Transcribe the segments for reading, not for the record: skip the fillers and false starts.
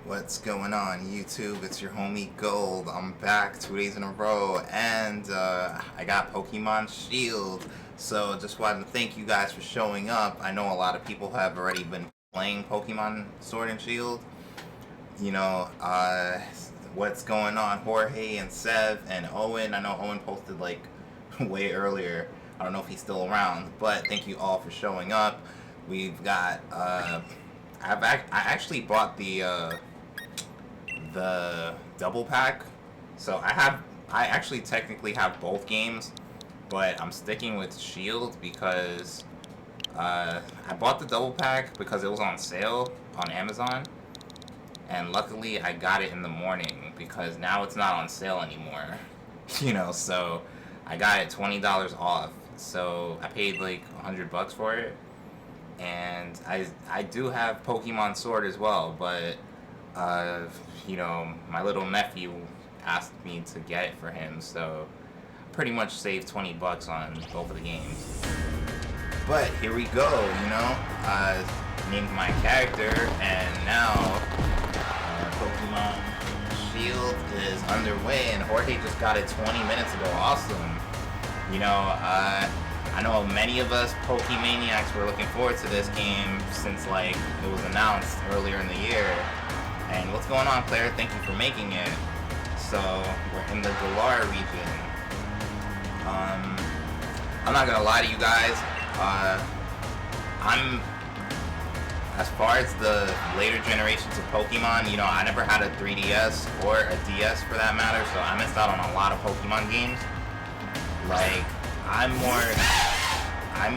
What's going on YouTube? It's your homie Gold. I'm back 2 days in a row and I got Pokemon Shield. So just wanted to thank you guys for showing up. I know a lot of people have already been playing Pokemon Sword and Shield. You know, what's going on? Jorge and Sev and Owen. I know Owen posted like way earlier. I don't know if he's still around, but thank you all for showing up. We've got I actually bought the double pack, so I actually technically have both games, but I'm sticking with Shield because I bought the double pack because it was on sale on Amazon, and luckily I got it in the morning because now it's not on sale anymore. You know, so I got it $20 off, so I paid like $100 for it. And I do have Pokemon Sword as well, but you know, my little nephew asked me to get it for him, so I pretty much saved $20 on both of the games. But here we go, you know, named my character, and now Pokemon Shield is underway, and Jorge just got it 20 minutes ago. Awesome. You know, I know many of us Pokemaniacs were looking forward to this game since like it was announced earlier in the year. And what's going on, Claire? Thank you for making it. So we're in the Galar region. I'm not gonna lie to you guys. I'm, as far as the later generations of Pokemon, you know, I never had a 3DS or a DS for that matter, so I missed out on a lot of Pokemon games. Like, I'm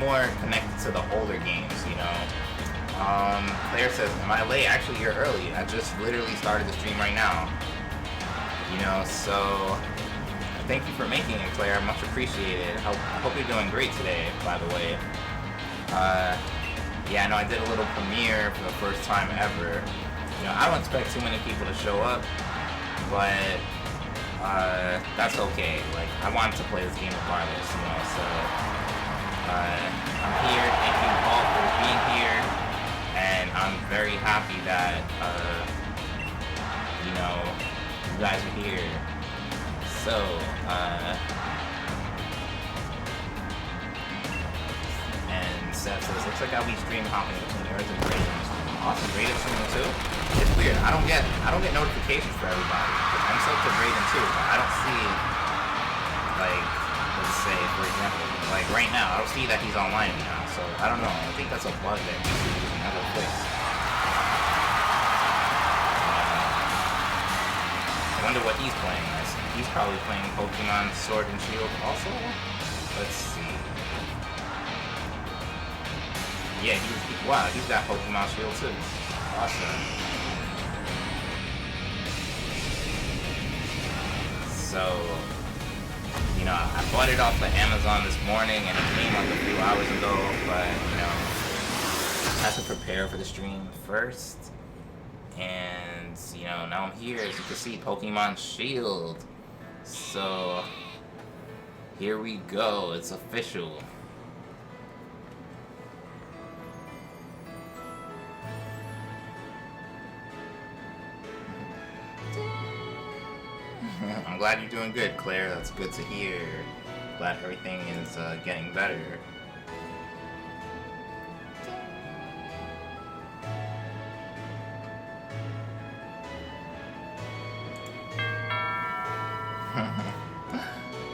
more connected to the older games, you know. Claire says, am I late? Actually, you're early. I just literally started the stream right now. You know, so thank you for making it, Claire. Much appreciated. I hope you're doing great today, by the way. Yeah, I know I did a little premiere for the first time ever. You know, I don't expect too many people to show up, but that's okay. Like, I wanted to play this game regardless, you know, so I'm here. Thank you all for being here, and I'm very happy that you know, you guys are here. So and Seth says, looks like I'll be stream hopping between yours and Brayden's. Awesome. Brayden streaming too? It's weird. I don't get notifications for everybody. I'm subbed to Brayden too, but I don't see, like, let's say, for example, like right now, I don't see that he's online now, so I don't know. I think that's a bug that needs to be never fixed. I wonder what he's playing. He's probably playing Pokemon Sword and Shield also. Let's see. Yeah, wow, he's got Pokemon Shield too. Awesome. So, you know, I bought it off of Amazon this morning and it came like a few hours ago, but, you know, I have to prepare for the stream first. And, you know, now I'm here, as you can see, Pokemon Shield. So, here we go, it's official. I'm glad you're doing good, Claire. That's good to hear. Glad everything is getting better.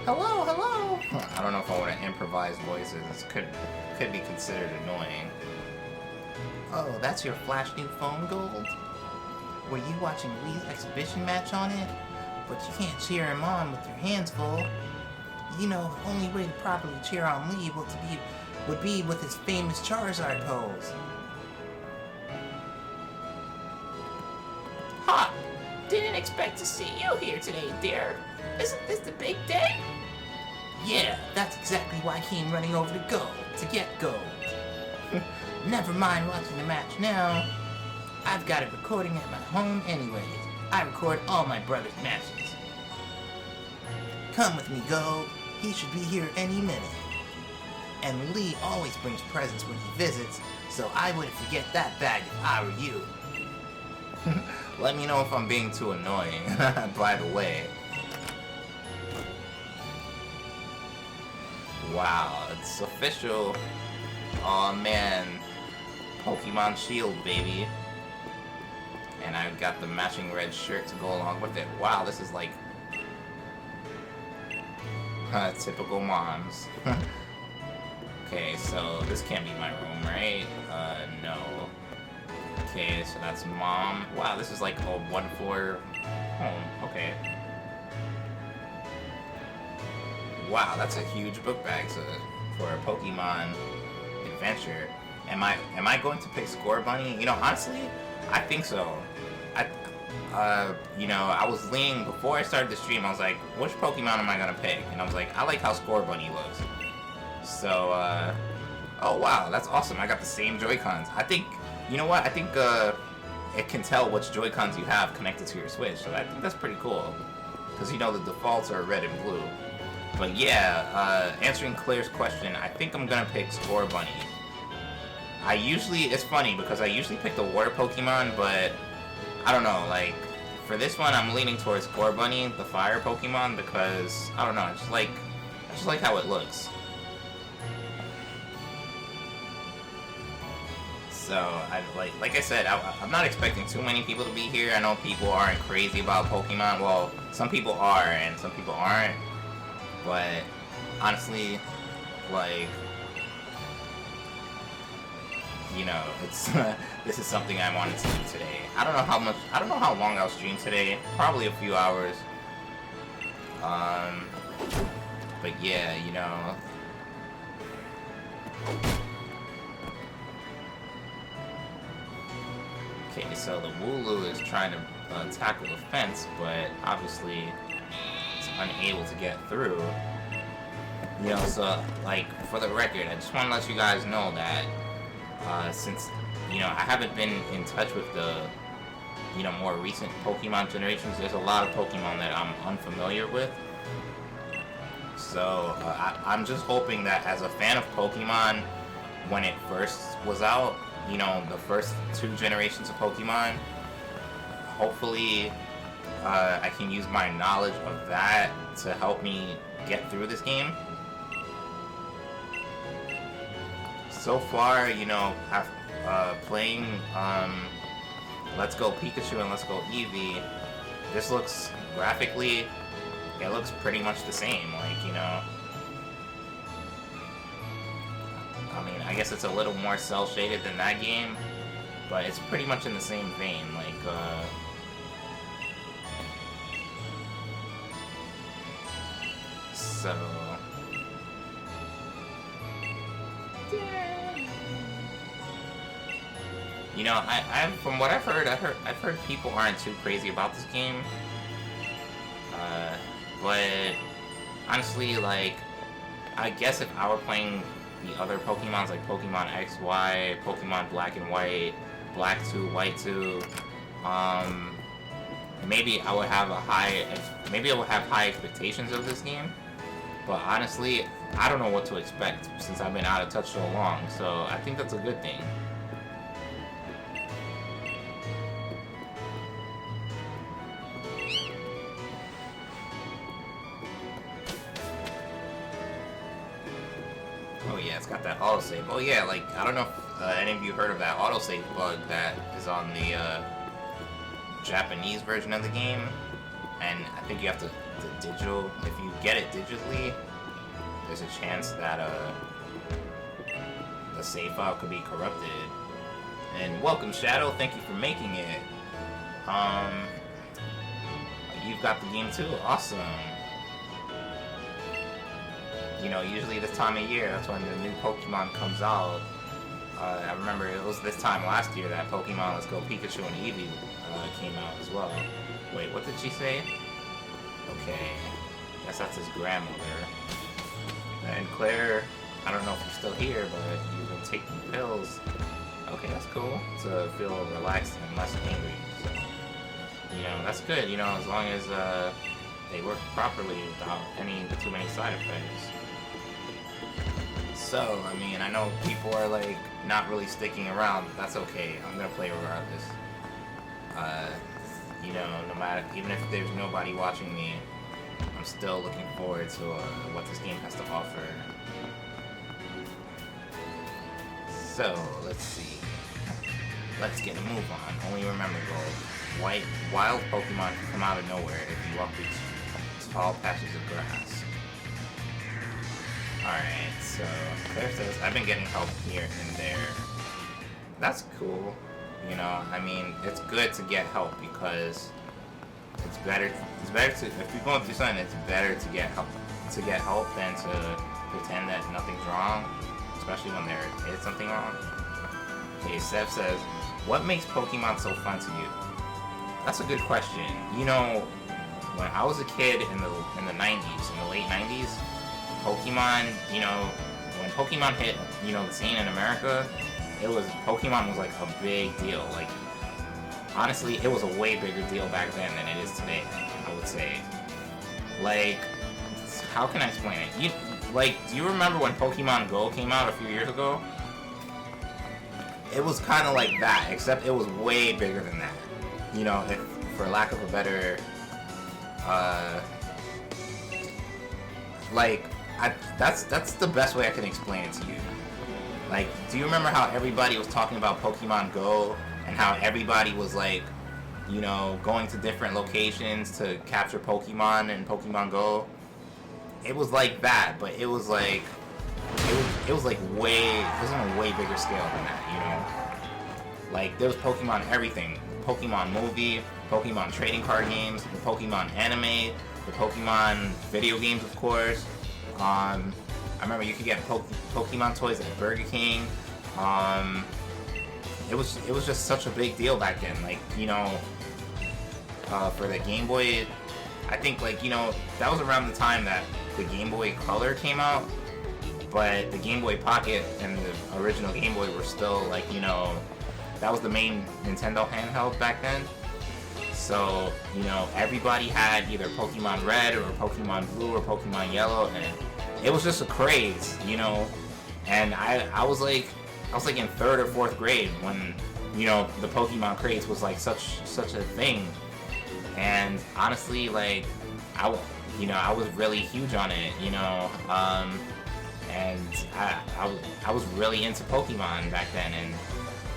Hello, hello. I don't know if I want to improvise voices. Could be considered annoying. Oh, that's your flash new phone, Gold? Were you watching Lee's exhibition match on it? But you can't cheer him on with your hands full. You know, the only way to properly cheer on Lee would be with his famous Charizard pose. Ha! Didn't expect to see you here today, dear. Isn't this the big day? Yeah, that's exactly why I came running over to get Gold. Never mind watching the match now. I've got it recording at my home anyways. I record all my brother's matches. Come with me, Gold. He should be here any minute. And Lee always brings presents when he visits, so I wouldn't forget that bag if I were you. Let me know if I'm being too annoying, by the way. Wow, it's official. Aw, man. Pokemon Shield, baby. And I've got the matching red shirt to go along with it. Wow, this is like... typical moms. Okay, so this can't be my room, right? No. Okay, so that's mom. Wow, this is like a one-floor home. Okay. Wow, that's a huge book bag for a Pokemon adventure. Am I going to pick Score Bunny? You know, honestly, I think so. You know, I was leaning before I started the stream. I was like, which Pokemon am I gonna pick? And I was like, I like how Score Bunny looks. So, oh wow, that's awesome. I got the same Joy-Cons. I think, you know what? I think it can tell which Joy-Cons you have connected to your Switch. So I think that's pretty cool. Because you know the defaults are red and blue. But yeah, answering Claire's question, I think I'm gonna pick Score Bunny. It's funny because I usually pick the water Pokemon, but I don't know, like, for this one I'm leaning towards Score Bunny, the fire Pokemon, because, I don't know, I just like how it looks. So, like I said, I'm not expecting too many people to be here. I know people aren't crazy about Pokemon. Well, some people are, and some people aren't. But, honestly, like, you know, it's this is something I wanted to do today. I don't know how long I'll stream today. Probably a few hours. But yeah, you know. Okay, so the Wooloo is trying to tackle the fence, but obviously it's unable to get through. You know, so, like, for the record, I just want to let you guys know that since, you know, I haven't been in touch with the, you know, more recent Pokemon generations, there's a lot of Pokemon that I'm unfamiliar with. So, I'm just hoping that as a fan of Pokemon, when it first was out, you know, the first 2 generations of Pokemon, hopefully I can use my knowledge of that to help me get through this game. So far, you know, playing Let's Go Pikachu and Let's Go Eevee, this looks, graphically, it looks pretty much the same, like, you know. I mean, I guess it's a little more cel-shaded than that game, but it's pretty much in the same vein, like, so... You know, from what I've heard people aren't too crazy about this game. But honestly, like, I guess if I were playing the other Pokemons, like Pokemon X, Y, Pokemon Black and White, Black 2, White 2, maybe I would have high expectations of this game. But honestly, I don't know what to expect since I've been out of touch so long. So I think that's a good thing. Oh yeah, it's got that autosave. Oh yeah, like, I don't know if any of you heard of that autosave bug that is on the Japanese version of the game. And I think you have to digital, if you get it digitally, there's a chance that the save file could be corrupted. And welcome, Shadow, thank you for making it. You've got the game too? Awesome. You know, usually this time of year, that's when the new Pokemon comes out. I remember it was this time last year that Pokemon Let's Go Pikachu and Eevee came out as well. Wait, what did she say? Okay, guess that's his grandmother. And Claire, I don't know if you're still here, but you've been taking pills. Okay, that's cool, to feel relaxed and less angry. So, you know, that's good, you know, as long as they work properly without too many side effects. So, I mean, I know people are, like, not really sticking around, but that's okay. I'm gonna play regardless. you know, no matter, even if there's nobody watching me, I'm still looking forward to what this game has to offer. So, let's see. Let's get a move on. Only remember, Gold, wild Pokemon can come out of nowhere if you walk through tall patches of grass. Alright, so Claire says, I've been getting help here and there. That's cool. You know, I mean, it's good to get help because it's better to, if you're going through something, it's better to get help than to pretend that nothing's wrong, especially when there is something wrong. Okay, Seth says, what makes Pokemon so fun to you? That's a good question. You know, when I was a kid in the 90s, in the late 90s, Pokemon, you know, when Pokemon hit, you know, the scene in America, Pokemon was like a big deal. Like, honestly, it was a way bigger deal back then than it is today, I would say. Like, how can I explain it? Do you remember when Pokemon Go came out a few years ago? It was kind of like that, except it was way bigger than that. You know, if, for lack of a better, that's the best way I can explain it to you. Like, do you remember how everybody was talking about Pokemon Go and how everybody was like, you know, going to different locations to capture Pokemon in Pokemon Go? It was like that, but it was like it was like on a way bigger scale than that, you know? Like, there was Pokemon everything. The Pokemon movie, Pokemon trading card games, the Pokemon anime, the Pokemon video games, of course. I remember you could get Pokemon toys at Burger King. It was just such a big deal back then. Like, you know, for the Game Boy, I think, like, you know, that was around the time that the Game Boy Color came out, but the Game Boy Pocket and the original Game Boy were still, like, you know, that was the main Nintendo handheld back then. So, you know, everybody had either Pokemon Red or Pokemon Blue or Pokemon Yellow, and it was just a craze, you know. And I was like in 3rd or 4th grade when, you know, the Pokemon craze was like such a thing. And honestly, like, I was really huge on it, you know. And I was really into Pokemon back then. And,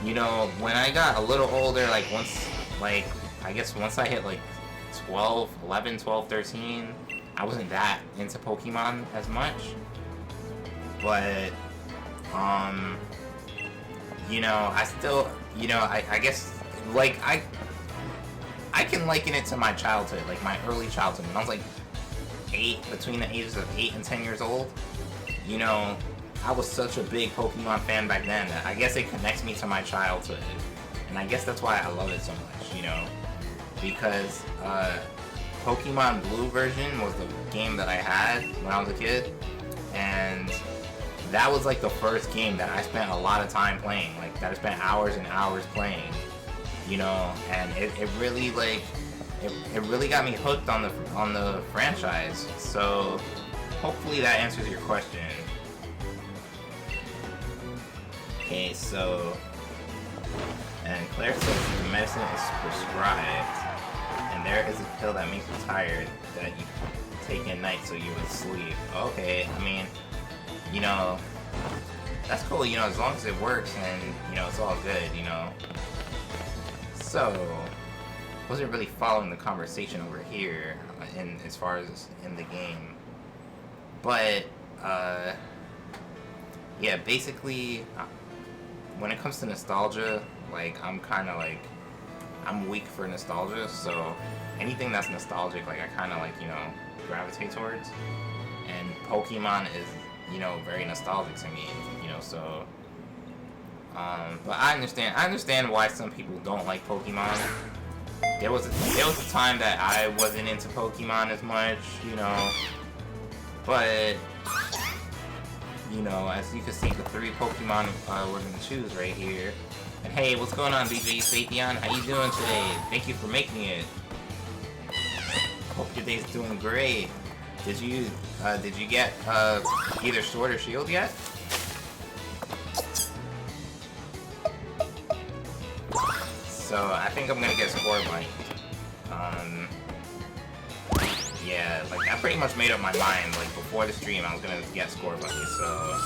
you know, when I got a little older, like once I hit like 11, 12, 13, I wasn't that into Pokemon as much. But, you know, I still, you know, I guess, like, I can liken it to my childhood, like my early childhood, when I was like between the ages of 8 and 10 years old. You know, I was such a big Pokemon fan back then that I guess it connects me to my childhood. And I guess that's why I love it so much, you know, because Pokemon Blue version was the game that I had when I was a kid, and that was like the first game that I spent a lot of time playing, like that I spent hours and hours playing, you know, and it really, like, it really got me hooked on the franchise. So hopefully that answers your question. Okay, so, and Claire says the medicine is prescribed, and there is a pill that makes you tired that you take at night so you would sleep. Okay, I mean, you know, that's cool, you know, as long as it works and, you know, it's all good, you know. So, wasn't really following the conversation over here as far as in the game. But, yeah, basically, when it comes to nostalgia, like, I'm weak for nostalgia, so anything that's nostalgic, like, I kind of, like, you know, gravitate towards. And Pokemon is, you know, very nostalgic to me, you know, so, but I understand why some people don't like Pokemon. There was a time that I wasn't into Pokemon as much, you know, but, you know, as you can see, the 3 Pokemon we're gonna choose right here. And hey, what's going on, BJ Saphion? How you doing today? Thank you for making it. Hope your day's doing great. Did you get either Sword or Shield yet? So I think I'm gonna get Scorbunny. Yeah, like I pretty much made up my mind. Like before the stream, I was gonna get Score Bunny, so.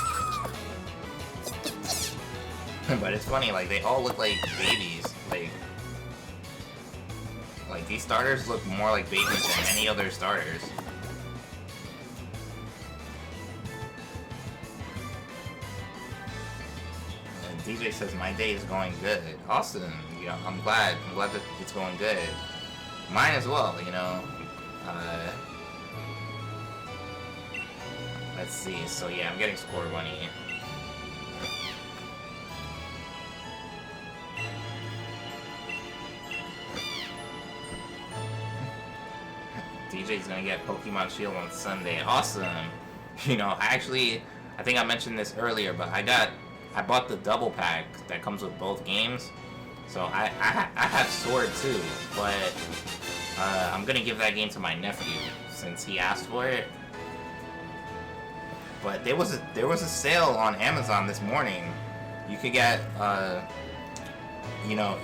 But it's funny, like they all look like babies. Like these starters look more like babies than any other starters. And DJ says my day is going good. Awesome. You know, I'm glad that it's going good. Mine as well. You know. Let's see. So yeah, I'm getting Score Bunny. DJ's gonna get Pokemon Shield on Sunday. Awesome. You know, I think I mentioned this earlier, but I bought the double pack that comes with both games. So I have Sword too, but I'm gonna give that game to my nephew since he asked for it. But there was a sale on Amazon this morning. You could get you know,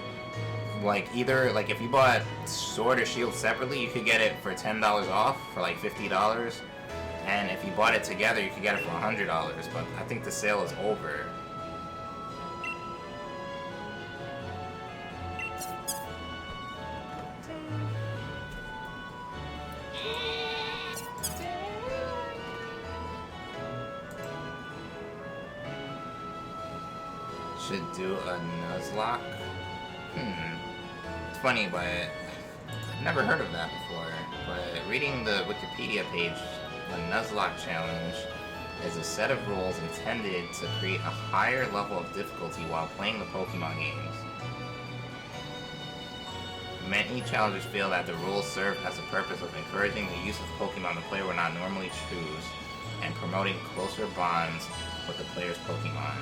like either like if you bought Sword or Shield separately, you could get it for $10 off for like $50, and if you bought it together, you could get it for $100. But I think the sale is over. Should do a Nuzlocke. It's funny, but I've never heard of that before. But reading the Wikipedia page, the Nuzlocke challenge is a set of rules intended to create a higher level of difficulty while playing the Pokemon games. Many challengers feel that the rules serve as a purpose of encouraging the use of Pokemon the player would not normally choose and promoting closer bonds with the player's Pokemon.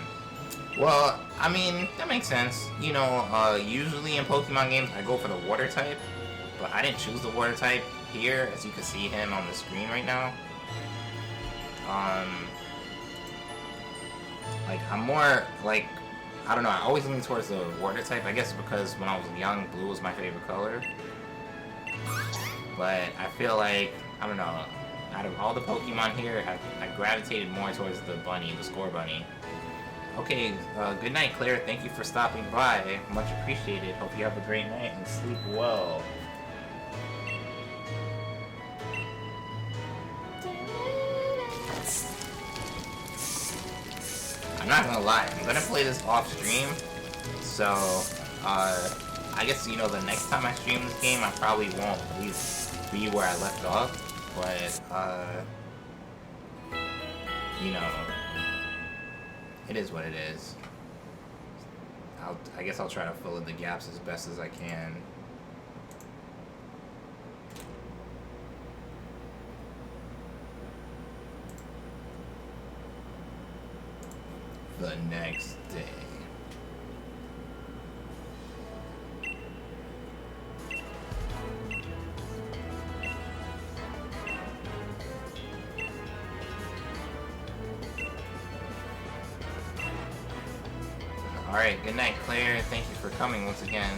Well, I mean, that makes sense. You know, usually in Pokemon games, I go for the water type, but I didn't choose the water type here, as you can see him on the screen right now. Like, I'm more, like, I don't know, I always lean towards the water type, I guess because when I was young, blue was my favorite color. But I feel like, I don't know, out of all the Pokemon here, I gravitated more towards the bunny, the Score Bunny. Okay, good night, Claire. Thank you for stopping by. Much appreciated. Hope you have a great night and sleep well. I'm not gonna lie. I'm gonna play this off stream. So, I guess, you know, the next time I stream this game, I probably won't at least be where I left off. But, you know, it is what it is. I guess I'll try to fill in the gaps as best as I can. The next day. Alright, good night, Claire. Thank you for coming once again.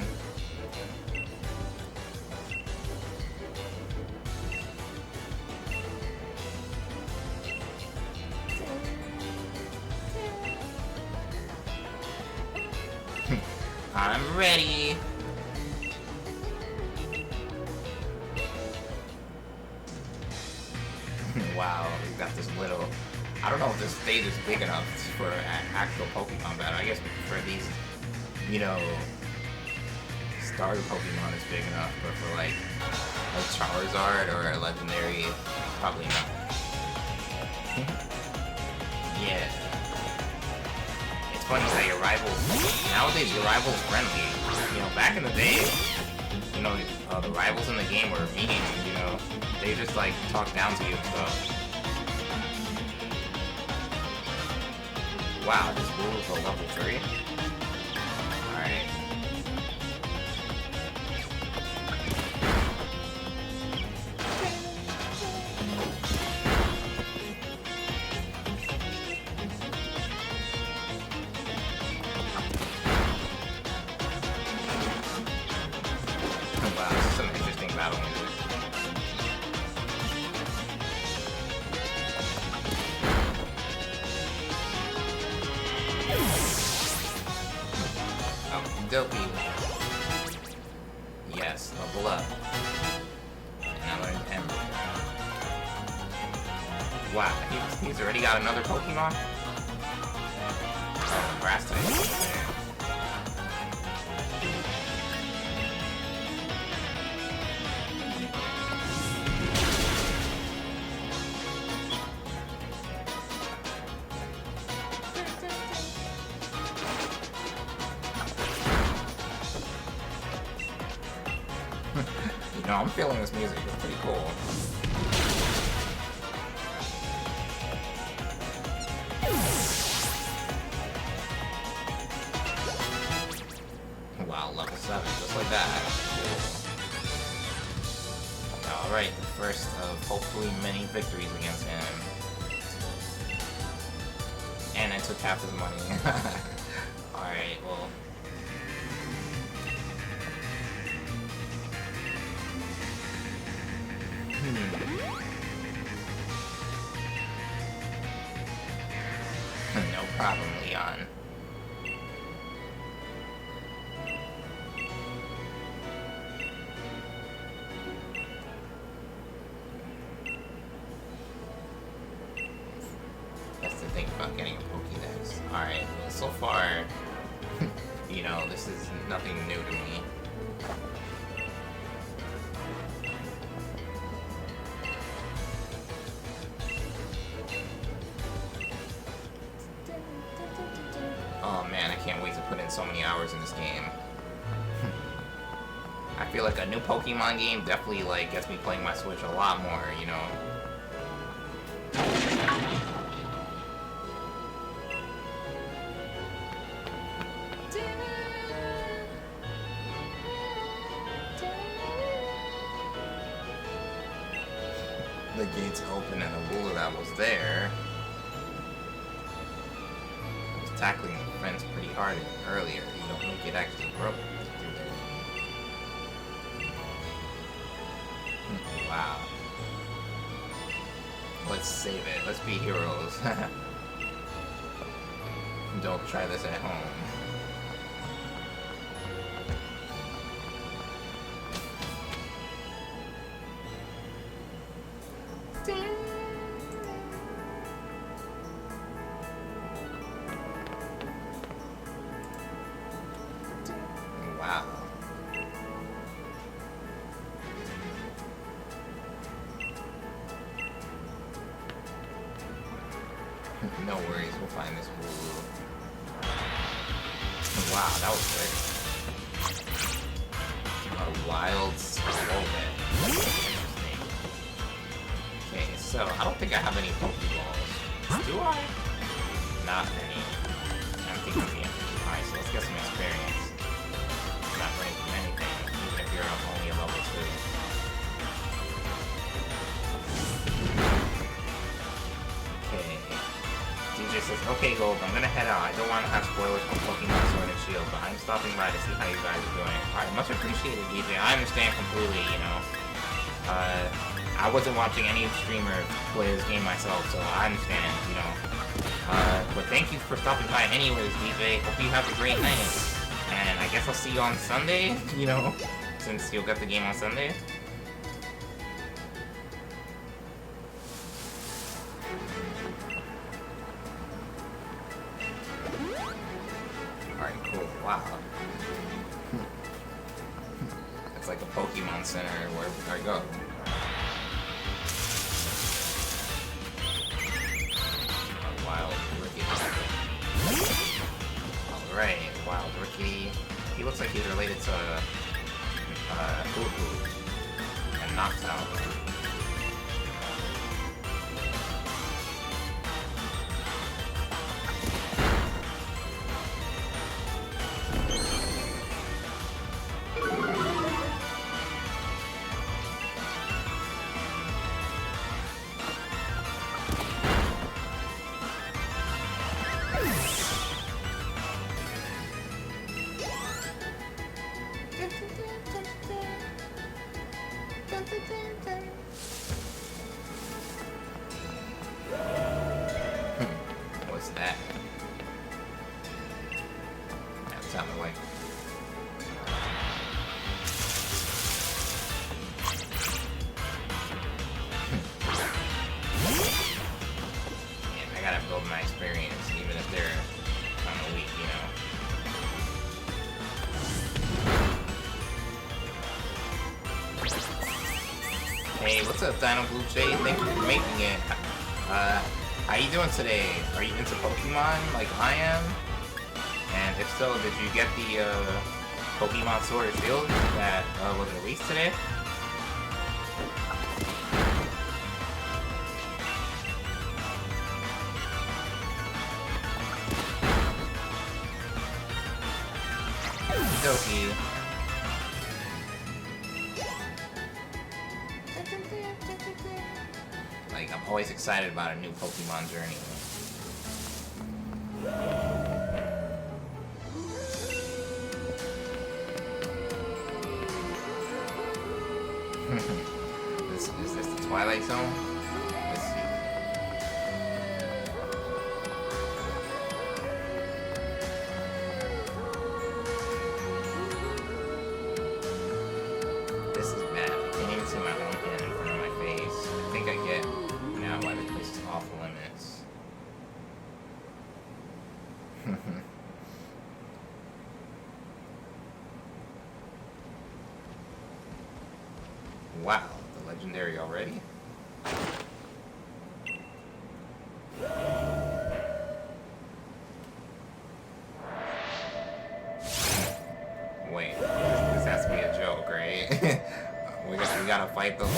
I'm ready. Wow, we got this little... I don't know if this stage is big enough for an actual Pokemon battle. I guess for these, you know, starter Pokemon is big enough, but for like a Charizard or a Legendary, probably not. Yeah. It's funny how your rivals, nowadays your rivals friendly. You know, back in the day, you know, the rivals in the game were mean, you know, they just like talk down to you and stuff. Wow, this blue is a level 3? Alright. Wow, this is an interesting battle. Wow, he's already got another Pokemon? Oh, grass type. You know, I'm feeling this music. It's pretty cool. Wow, level 7, just like that. Alright, the first of hopefully many victories against him. And I took half his money. Alright, well. No problem, Leon. That's the thing about getting a Pokédex. Alright, well, so far, you know, this is nothing new to me. Oh man, I can't wait to put in so many hours in this game. I feel like a new Pokemon game definitely like gets me playing my Switch a lot more, you know. The gates open and the ruler that was there. I was tackling the fence pretty hard earlier. You don't think it actually broke through there. Wow. Let's save it. Let's be heroes. Don't try this at home. Wow. No worries, we'll find this fool. Wow, that was quick. A wild Slowbit. Interesting. Okay, so I don't think I have any Pokeballs. Do I? Not any. I'm thinking of the Alright, so let's get some experience. Not running from anything, even if you're only a level 2. Okay. DJ says, okay, Gold, I'm gonna head out. I don't want to have spoilers from Pokemon Sword and Shield, but I'm stopping by to see how you guys are doing. Alright, much appreciated, DJ. I understand completely, you know. I wasn't watching any streamer play this game myself, so I understand, you know. But thank you for stopping by anyways, DJ. Hope you have a great night. And I guess I'll see you on Sunday, you know, since you'll get the game on Sunday. Alright, cool. Wow. It's like a Pokemon Center wherever I go. Wild Rickety. Alright, Wild Rickety. He looks like he's related to Hoo-Hoo and Noctowl. build my experience, even if they're kind of weak, you know. Hey, what's up, Dino Blue Jay? Thank you for making it. How you doing today? Are you into Pokemon like I am? And if so, did you get the Pokemon Sword and Shield that was released today? Okie Like, I'm always excited about a new Pokemon journey. Is this the Twilight Zone? Let's see. This is bad. I can't even see my own hand in front of my face. I think I get now why this place is off limits. Wow, the legendary already? Wait, this has to be a joke, right? we gotta fight those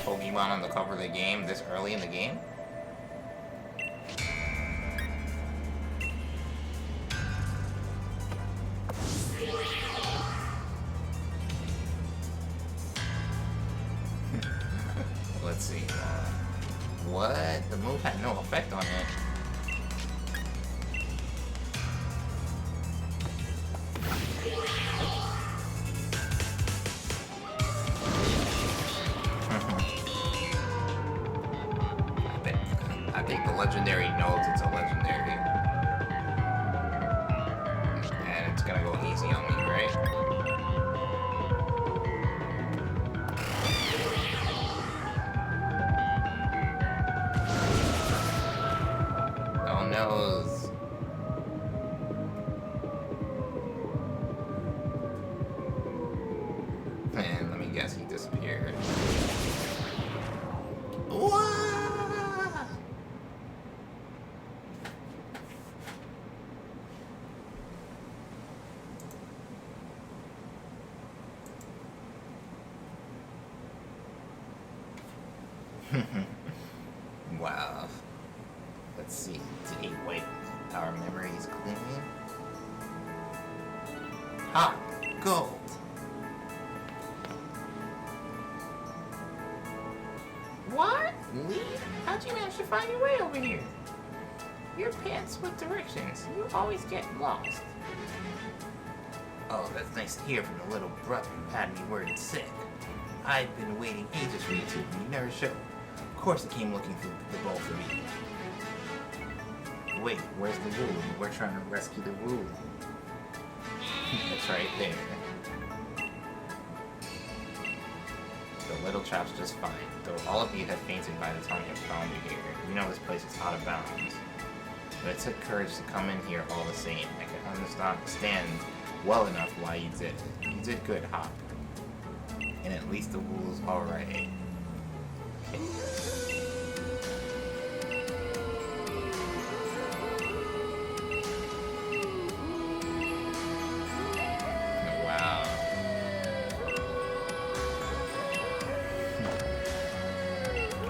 Pokemon on the cover of the game this early in the game? Let's see. What? The move had no effect on it. I think the legendary knows it's a legendary. And it's gonna go easy on me, right? Oh no. Man, let me guess, he disappeared. What? Wow. Let's see. Did he wipe our memories clean? Ha! Gold! What? Lee? How'd you manage to find your way over here? Your pants with directions. You always get lost. Oh, that's nice to hear from the little brother who had me worried sick. I've been waiting ages for you two, and you never showed. Of course I came looking for the both of you. Wait, where's the Woo? We're trying to rescue the Woo. It's right there. The little chap's just fine, though all of you had fainted by the time you found you here. You know this place is out of bounds. But it took courage to come in here all the same. I can understand well enough why you did it. You did good, Hop. And at least the Woo's alright. Okay. Wow.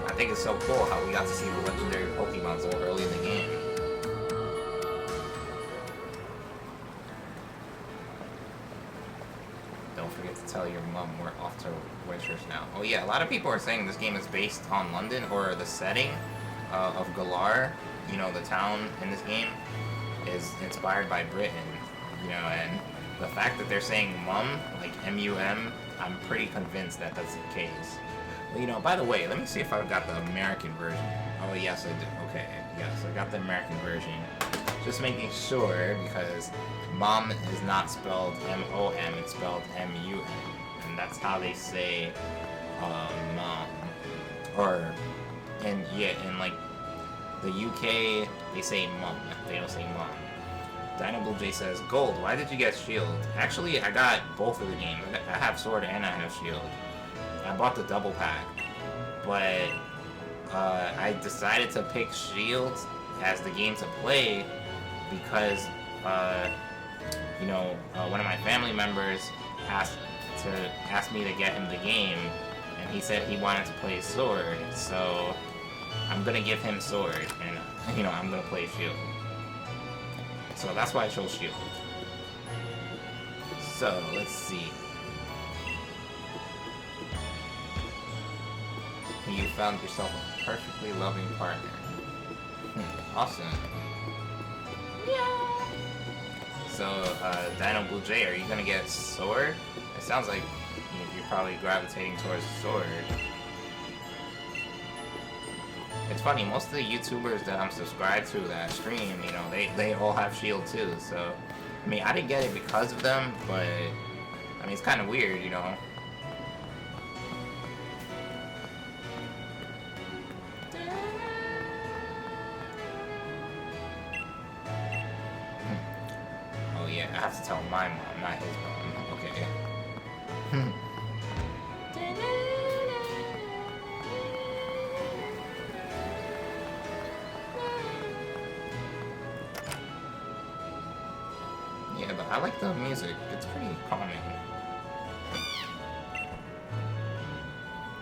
I think it's so cool how we got to see the legendary Pokemon so early in the game. Don't forget to tell your mom we're off to Winters now. Oh yeah, a lot of people are saying this game is based on London, or the setting of Galar, you know, the town in this game, is inspired by Britain, you know, and the fact that they're saying mum, like M-U-M, I'm pretty convinced that that's the case. Well, you know, by the way, let me see if I've got the American version. Oh yes, I do. Okay, yes, I got the American version. Just making sure, because mom is not spelled M-O-M, it's spelled M-U-M. And that's how they say mom. Or, and yeah, and like, The UK, they say mum. They don't say mom. Dino Blue Jay says, Gold, why did you get Shield? Actually, I got both of the games. I have Sword and I have Shield. I bought the double pack. But I decided to pick Shield as the game to play because, one of my family members asked me to get him the game, and he said he wanted to play Sword, so I'm gonna give him Sword, and I'm gonna play Shield. So that's why I chose Shield. So let's see. You found yourself a perfectly loving partner. Awesome. Yeah. So, Dino Blue Jay, are you gonna get Sword? It sounds like you're probably gravitating towards Sword. It's funny, most of the YouTubers that I'm subscribed to that stream, they all have Shield too, so... I mean, I didn't get it because of them, but... I mean, it's kind of weird, Oh yeah, I have to tell my mom, not his mom. Okay. Yeah, but I like the music. It's pretty calming.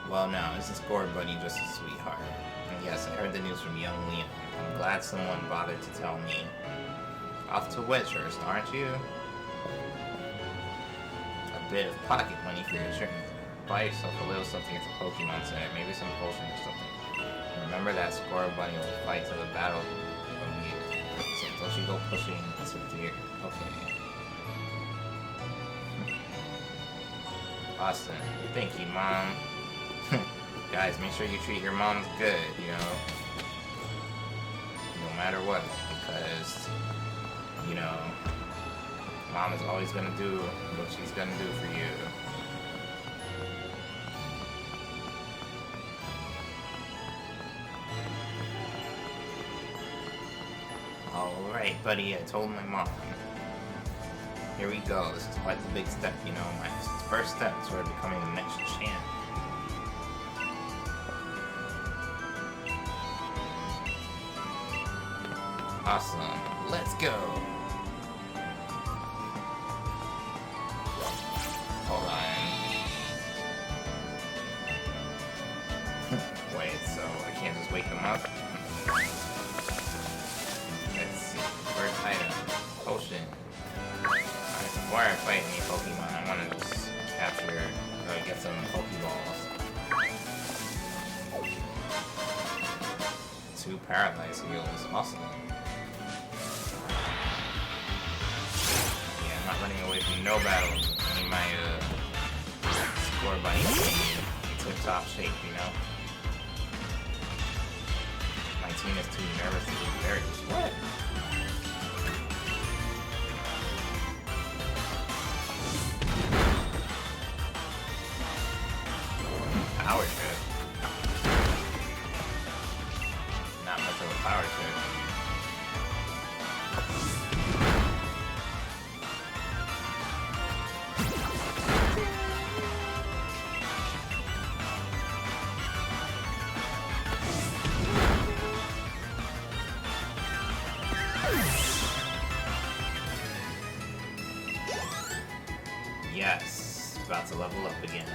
Well, no, this is Score Buddy, just a sweetheart. And yes, I heard the news from young Liam. I'm glad someone bothered to tell me. Off to Wedgehurst, aren't you? A bit of pocket money for your trip. Buy yourself a little something at the Pokemon Center, maybe some potion or something. Remember that Score Bunny will fight to the battle of you. So don't you go pushing to deer. Okay. Austin, thank you, Mom. Guys, make sure you treat your moms good, no matter what, because, Mom is always gonna do what she's gonna do for you. Alright, buddy, I told my mom. Here we go, this is quite the big step, my first step toward becoming the next champ. Awesome, let's go! Hold on. Wait, so I can't just wake them up? Let's see, first item, potion. Alright, before I fight any Pokemon, I want to just capture, get some Pokeballs. 2 Paralyze Heals, awesome. Yeah, I'm not running away from no battles. I need my, Score Bunny in tip-top shape, My team is too nervous to do berries. What? Power trip. Not much of a power trip. Yes, about to level up again.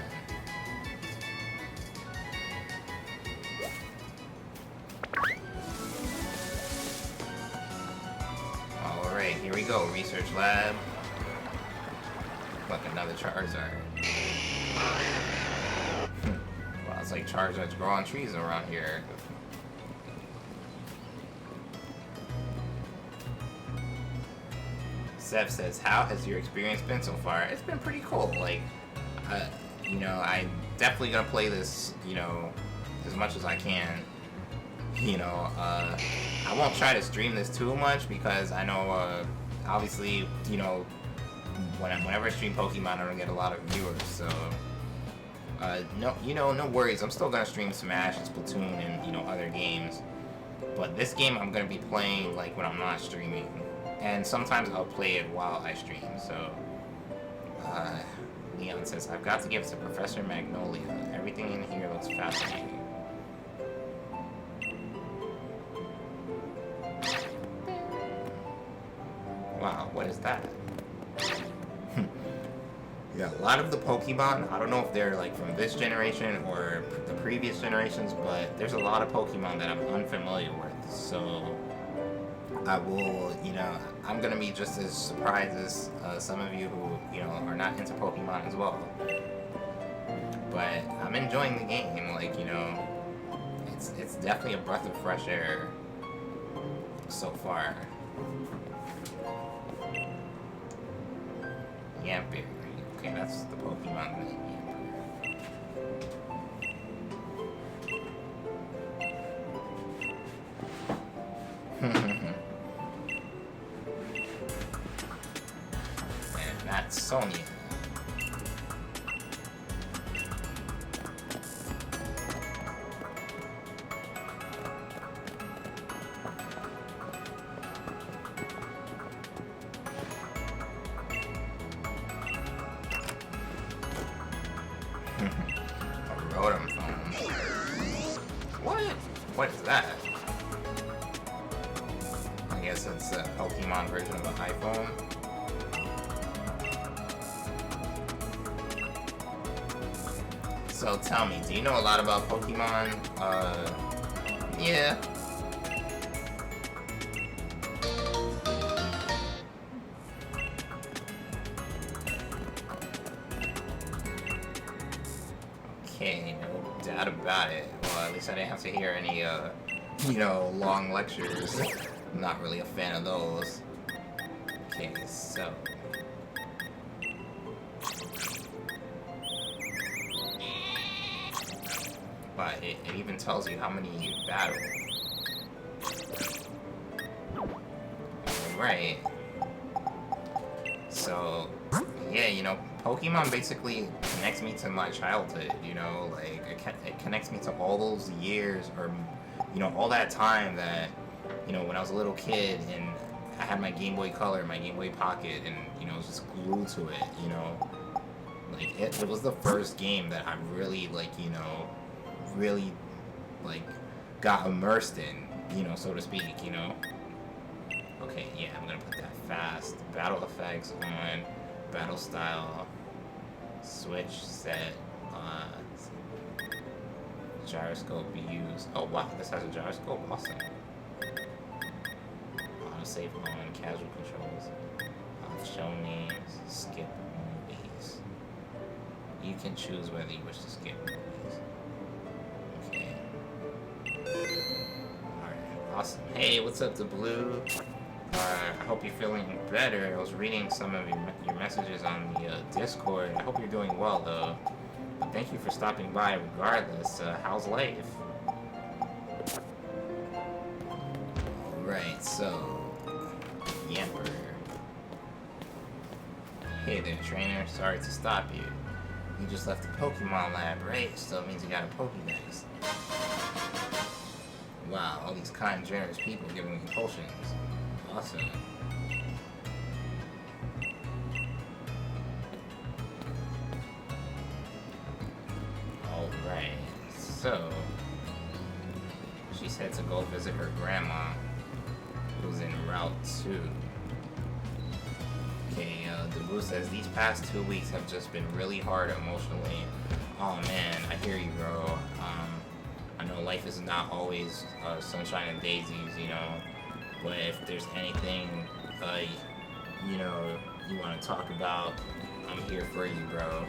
Alright, here we go, research lab. Look, another Charizard. Wow, it's like Charizards grow on trees around here. Sev says, how has your experience been so far? It's been pretty cool. Like, I'm definitely gonna play this, as much as I can. I won't try to stream this too much because I know, obviously, whenever I stream Pokemon, I don't get a lot of viewers. So, no worries. I'm still gonna stream Smash and Splatoon and other games. But this game I'm gonna be playing like when I'm not streaming, and sometimes I'll play it while I stream. So, Leon says I've got to give it to Professor Magnolia. Everything in here looks fascinating. Wow, what is that? Yeah, a lot of the Pokemon, I don't know if they're like from this generation or the previous generations, but there's a lot of Pokemon that I'm unfamiliar with. So I will, I'm gonna be just as surprised as some of you who, are not into Pokemon as well. But I'm enjoying the game, like, it's definitely a breath of fresh air so far. Yamper. Okay, that's the Pokemon name, Yamper. And that's Sonia. What is that? I guess it's a Pokemon version of an iPhone. So tell me, do you know a lot about Pokemon? Yeah. Okay, no doubt about it. Well, at least I didn't have to hear any, long lectures. I'm not really a fan of those. Okay, so... But it even tells you how many you battle. Right. So, yeah, Pokemon basically connects me to my childhood, like, it connects me to all those years, or, all that time that, when I was a little kid, and I had my Game Boy Color, my Game Boy Pocket, and, I was just glued to it, like, it was the first game that I really, like, really, like, got immersed in, so to speak, Okay, yeah, I'm gonna put that fast. Battle effects on, battle style, switch, set, gyroscope be used. Oh wow, this has a gyroscope, awesome. Autosave on, casual controls, show names, skip movies. You can choose whether you wish to skip movies. Okay. Alright, awesome. Hey, what's up to Blue? I hope you're feeling better. I was reading some of your messages on the Discord. I hope you're doing well, though. But thank you for stopping by regardless. How's life? Alright, so... Yamper. Hey there, trainer. Sorry to stop you. You just left the Pokemon lab, right? Still means you got a Pokédex. Wow, all these kind, generous people giving me potions. Awesome. Alright, so she said to go visit her grandma, who's in Route 2. Okay, Debu says these past 2 weeks have just been really hard emotionally. Oh man, I hear you, bro. I know life is not always sunshine and daisies, but if there's anything, you want to talk about, I'm here for you, bro.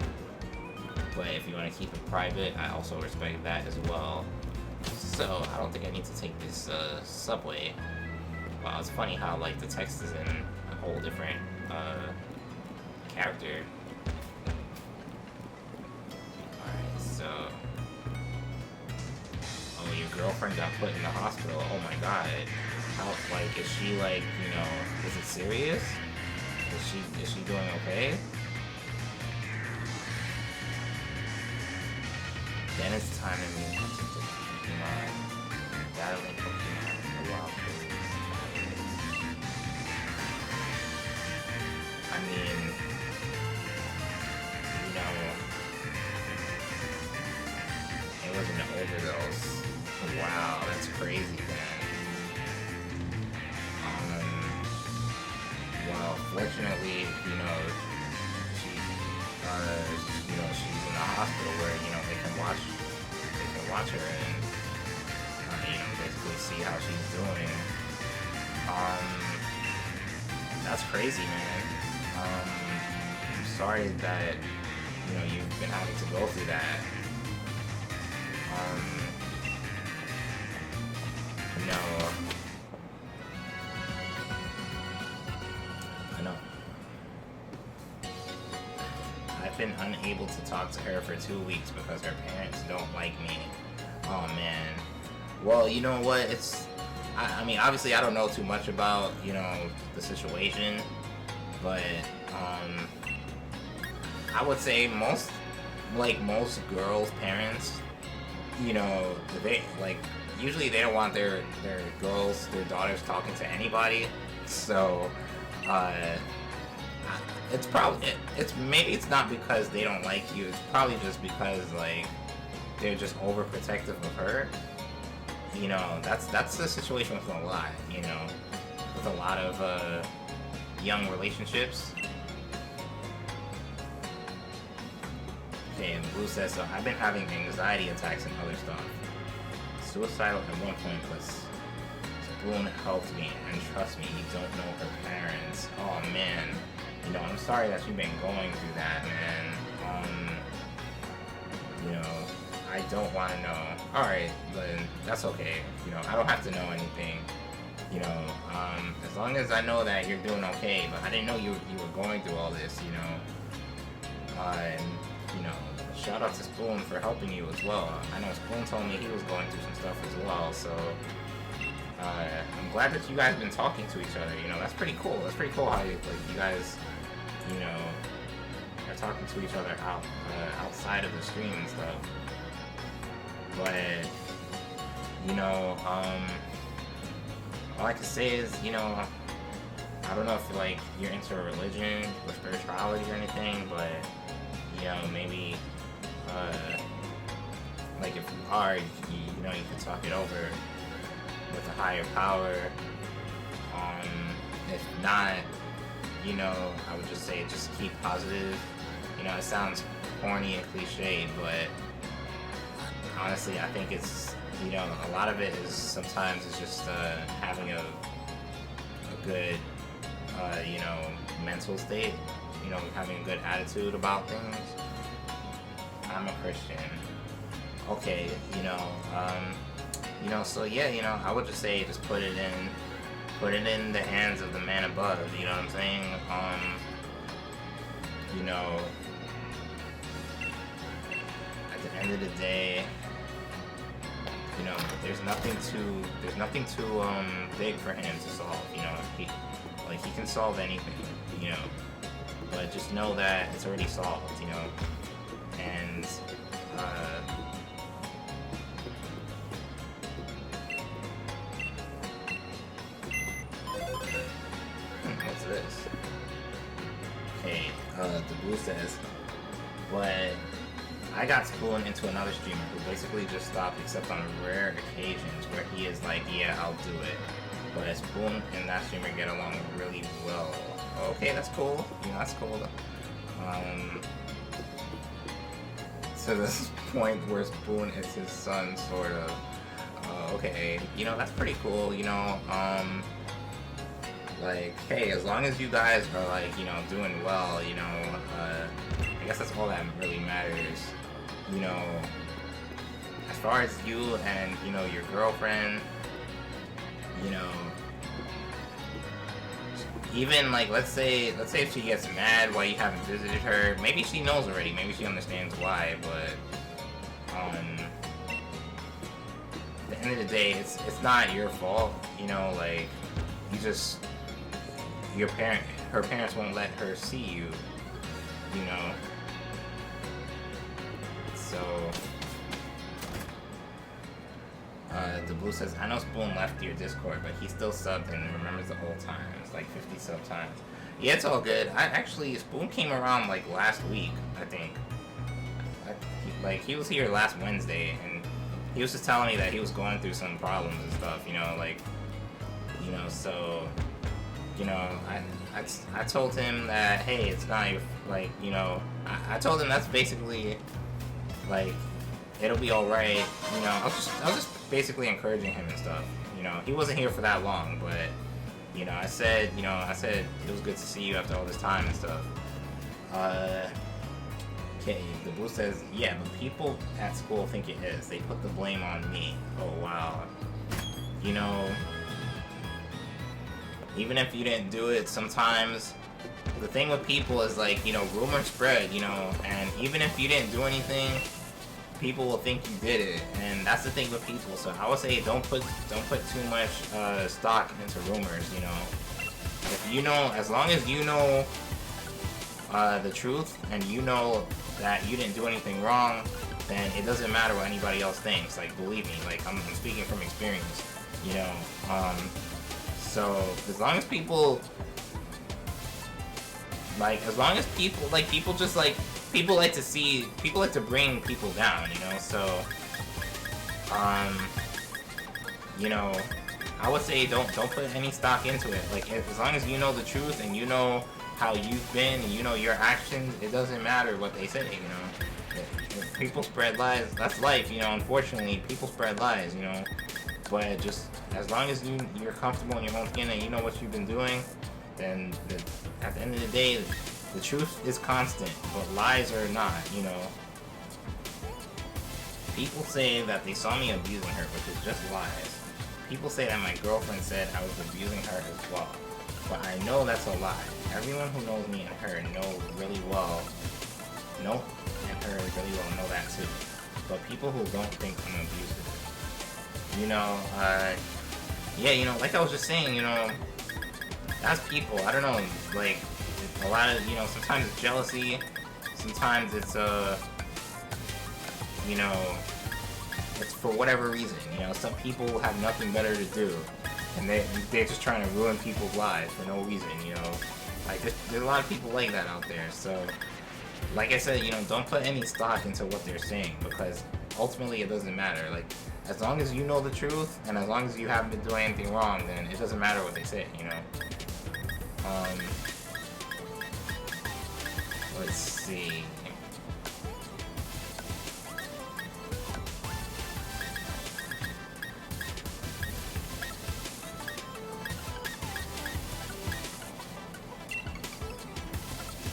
But if you want to keep it private, I also respect that as well. So, I don't think I need to take this subway. Wow, it's funny how, like, the text is in a whole different character. Alright, so... Oh, your girlfriend got put in the hospital. Oh my god. How, like, is she, like, is it serious? Is she doing okay? Then it's time to move on to Pokemon. Battling Pokemon. hospital where they can watch her and basically see how she's doing. That's crazy, man. I'm sorry that you've been having to go through that. I know. I've been unable to talk to her for 2 weeks because her parents don't like me. Oh man. Well, you know what? I mean, obviously I don't know too much about, the situation, but I would say most girls' parents, they usually they don't want their daughters talking to anybody. So maybe it's not because they don't like you. It's probably just because they're just overprotective of her. That's the situation with a lot. With a lot of young relationships. Okay, and Blue says, so I've been having anxiety attacks and other stuff. Suicidal at one point, but Spoon helped me, and trust me, you don't know her parents. Oh man, I'm sorry that you've been going through that, man. I don't want to know. Alright, but that's okay. I don't have to know anything. As long as I know that you're doing okay, but I didn't know you were going through all this, and shout out to Spoon for helping you as well. I know Spoon told me he was going through some stuff as well, so I'm glad that you guys have been talking to each other. That's pretty cool. That's pretty cool how you guys, are talking to each other outside of the stream and stuff. But all I can say is, I don't know if you're into a religion or spirituality or anything, but maybe if you are, you can talk it over with a higher power. If not, I would just say just keep positive. It sounds corny and cliche, but honestly, I think it's a lot of it is sometimes it's just having a good mental state, having a good attitude about things. I'm a Christian. Okay, so yeah, I would just say just put it in the hands of the man above, you know what I'm saying? At the end of the day, there's nothing too big for him to solve, he can solve anything, but just know that it's already solved, and what's this? Hey, the Blue says, but I got Spoon into another streamer who basically just stopped except on rare occasions where he is like, yeah, I'll do it. But Spoon and that streamer get along really well. Okay, that's cool. That's cool. To this point where Spoon is his son, sort of. Okay, that's pretty cool, hey, as long as you guys are, doing well, I guess that's all that really matters. As far as you and, your girlfriend, even, let's say if she gets mad while you haven't visited her, maybe she knows already, maybe she understands why, but, at the end of the day, it's not your fault, her parents won't let her see you, so, the Blue says, I know Spoon left your Discord, but he still subbed and remembers the old times, 50 sub times. Yeah, it's all good. Spoon came around, last week, I think. He was here last Wednesday, and he was just telling me that he was going through some problems and stuff, so, I told him that, hey, it's not your, I told him that's basically, Like, it'll be alright. You know, I was just basically encouraging him and stuff. You know, he wasn't here for that long, but you know, I said it was good to see you after all this time and stuff. Okay, the Blue says, yeah, but people at school think it is. They put the blame on me. Oh, wow. You know, even if you didn't do it, sometimes the thing with people is like, you know, rumors spread, you know, and even if you didn't do anything, people will think you did it, and that's the thing with people. So I would say don't put too much stock into rumors, you know. If you know, as long as you know the truth and you know that you didn't do anything wrong, then it doesn't matter what anybody else thinks. Like, believe me, like I'm speaking from experience, you know. So as long as people people like to bring people down, you know. So you know, I would say don't put any stock into it. Like, as long as you know the truth and you know how you've been and you know your actions, it doesn't matter what they say, you know. If people spread lies, that's life, you know. Unfortunately, people spread lies, you know. But just as long as you're comfortable in your own skin and you know what you've been doing, then at the end of the day, the truth is constant, but lies are not, you know. People say that they saw me abusing her, which is just lies. People say that my girlfriend said I was abusing her as well, but I know that's a lie. Everyone who knows me and her know that too. But people who don't think I'm abusive, you know, yeah, you know, like I was just saying, you know, that's people. I don't know, like, a lot of, you know, sometimes it's jealousy, sometimes it's, you know, it's for whatever reason, you know. Some people have nothing better to do, and they're just trying to ruin people's lives for no reason, you know. Like, there's a lot of people like that out there, so, like I said, you know, don't put any stock into what they're saying, because ultimately it doesn't matter. Like, as long as you know the truth, and as long as you haven't been doing anything wrong, then it doesn't matter what they say, you know. Let's see.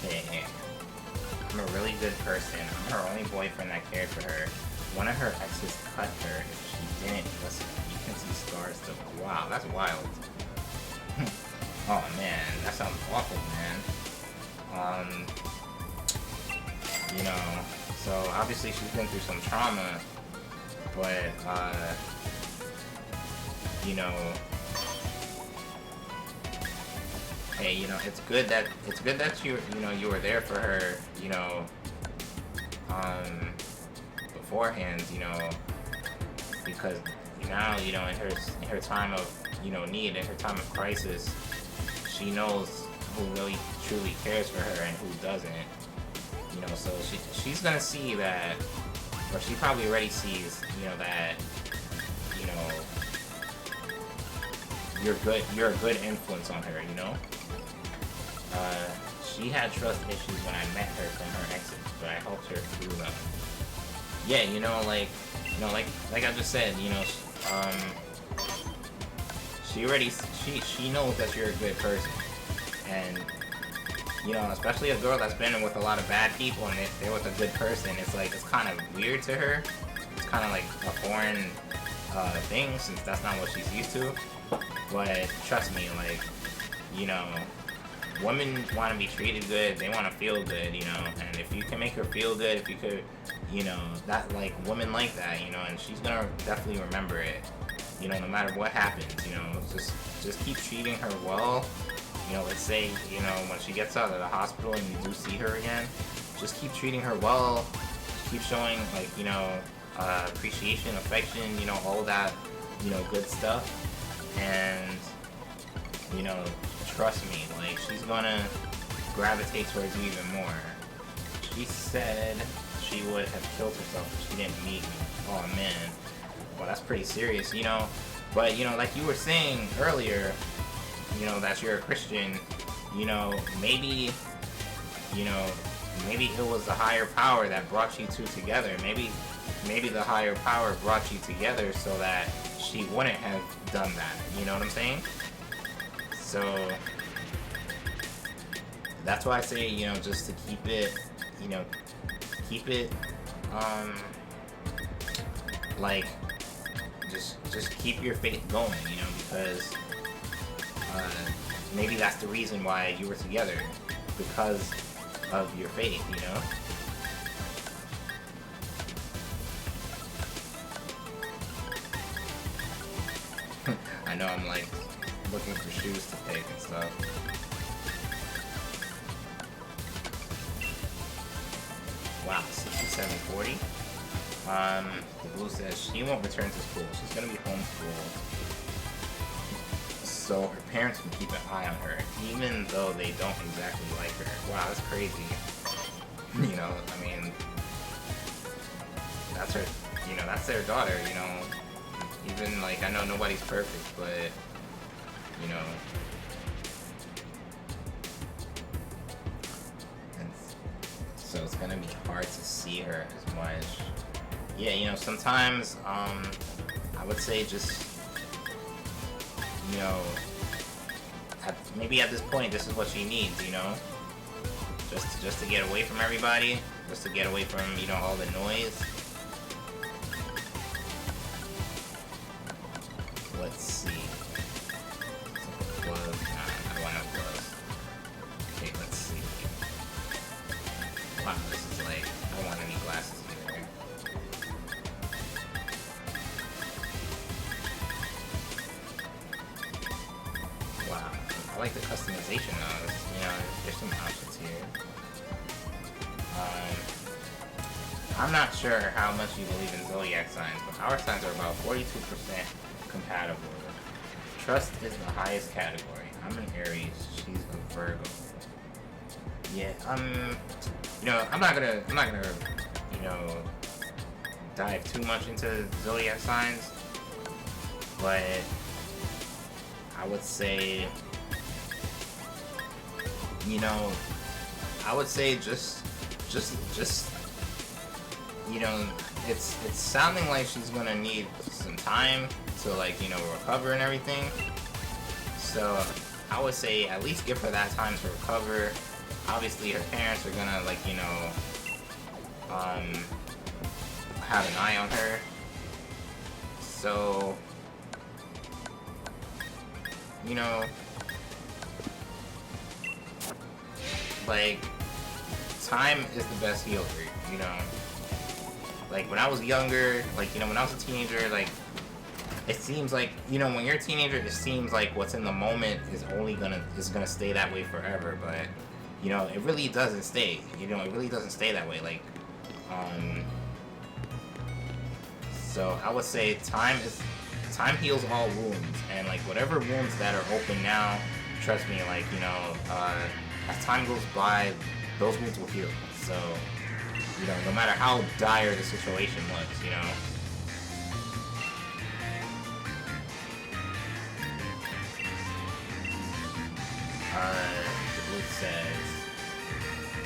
Okay. I'm a really good person. I'm her only boyfriend that cared for her. One of her exes cut her if she didn't listen. You can see scars still. Wow, that's wild. Oh man, that sounds awful, man. You know, so obviously she's been through some trauma, but you know, hey, you know, it's good that you were there for her, you know, beforehand, you know, because now, you know, in her time of, you know, need, in her time of crisis, she knows who really truly cares for her and who doesn't, you know. So she's gonna see that, or she probably already sees, you know, that, you know, you're a good influence on her, you know. She had trust issues when I met her from her exes, but I helped her through them. Yeah, you know, like I just said, you know, she knows that you're a good person, and you know, especially a girl that's been with a lot of bad people and they're with a good person, it's like, it's kind of weird to her. It's kind of like a foreign thing, since that's not what she's used to. But trust me, like, you know, women want to be treated good, they want to feel good, you know, and if you can make her feel good, if you could, you know, that, like, women like that, you know, and she's gonna definitely remember it, you know, no matter what happens, you know. Just keep treating her well, you know. Let's say, you know, when she gets out of the hospital and you do see her again, just keep treating her well, keep showing, like, you know, appreciation, affection, you know, all that, you know, good stuff, and, you know, trust me, like, she's gonna gravitate towards you even more. She said she would have killed herself if she didn't meet me. Oh man, well, that's pretty serious, you know. But, you know, like you were saying earlier, you know, that you're a Christian, you know, maybe maybe it was the higher power that brought you two together. Maybe the higher power brought you together so that she wouldn't have done that. You know what I'm saying? So that's why I say, you know, just to keep it, you know, keep it, like, just keep your faith going, you know, because maybe that's the reason why you were together, because of your faith, you know? I know I'm like looking for shoes to pick and stuff. Wow, 6740. The blue says she won't return to school. She's gonna be homeschooled, so her parents can keep an eye on her, even though they don't exactly like her. Wow, that's crazy. You know, I mean, that's her. You know, that's their daughter. You know, even like I know nobody's perfect, but you know. So it's gonna be hard to see her as much. Yeah, you know, sometimes, I would say just, you know, maybe at this point, this is what she needs, you know? Just to get away from everybody, just to get away from, you know, all the noise. Let's see. Gloves? Nah, I don't want no gloves. Okay, let's see. Wow, this is like, I don't want any glasses either. Wow, I like the customization though. You know, there's some options here. I'm not sure how much you believe in zodiac signs, but our signs are about 42% compatible. Trust is the highest category. I'm an Aries. She's a Virgo. Yeah, you know, I'm not gonna, you know, dive too much into zodiac signs, but I would say, you know, I would say just, you know, it's sounding like she's gonna need some time to, like, you know, recover and everything. So I would say at least give her that time to recover. Obviously, her parents are gonna, like, you know, have an eye on her. So, you know, like, time is the best healer, you know? Like, when I was younger, like, you know, when I was a teenager, like, it seems like, you know, when you're a teenager, it seems like what's in the moment is gonna stay that way forever, but, you know, it really doesn't stay. You know, it really doesn't stay that way. Like, so I would say time heals all wounds, and like whatever wounds that are open now, trust me, like, you know, as time goes by, those wounds will heal. So, you know, no matter how dire the situation looks, you know. The book says,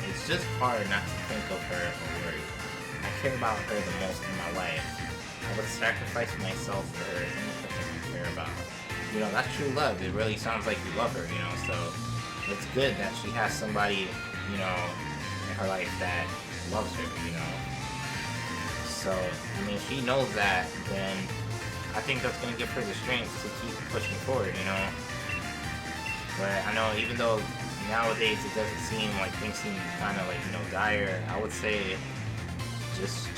it's just hard not to think of her or worry. I care about her the most in my life. I would sacrifice myself for her, any person I care about. You know, that's true love. It really sounds like you love her, you know, so it's good that she has somebody, you know, in her life that loves her, you know. So, I mean, if she knows that, then I think that's going to give her the strength to keep pushing forward, you know. But I know even though nowadays it doesn't seem like things seem kind of like, you know, dire, I would say just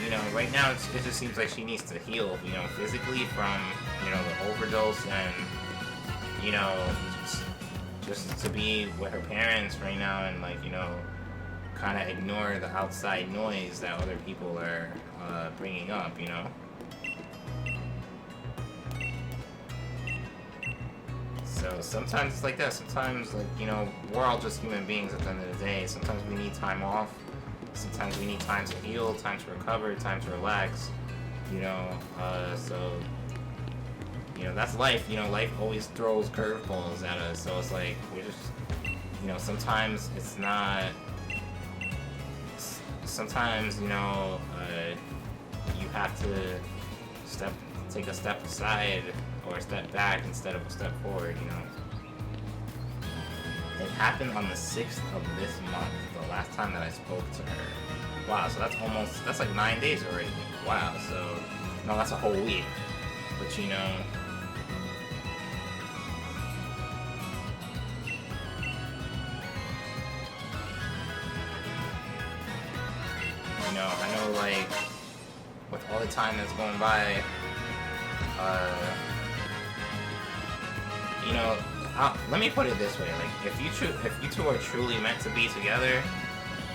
you know, right now it just seems like she needs to heal, you know, physically from, you know, the overdose, and, you know, just to be with her parents right now and, like, you know, kind of ignore the outside noise that other people are bringing up, you know. So sometimes it's like that. Sometimes, like, you know, we're all just human beings at the end of the day. Sometimes we need time off. Sometimes we need time to heal, time to recover, time to relax, you know, so, you know, that's life. You know, life always throws curveballs at us, so it's like, you know, sometimes it's not. Sometimes, you know, you have to take a step aside or a step back instead of a step forward, you know. It happened on the 6th of this month, the last time that I spoke to her. Wow, so that's like 9 days already. Wow, so, no, that's a whole week. But, you know, I know, like, with all the time that's going by, you know, let me put it this way, like, if you two are truly meant to be together,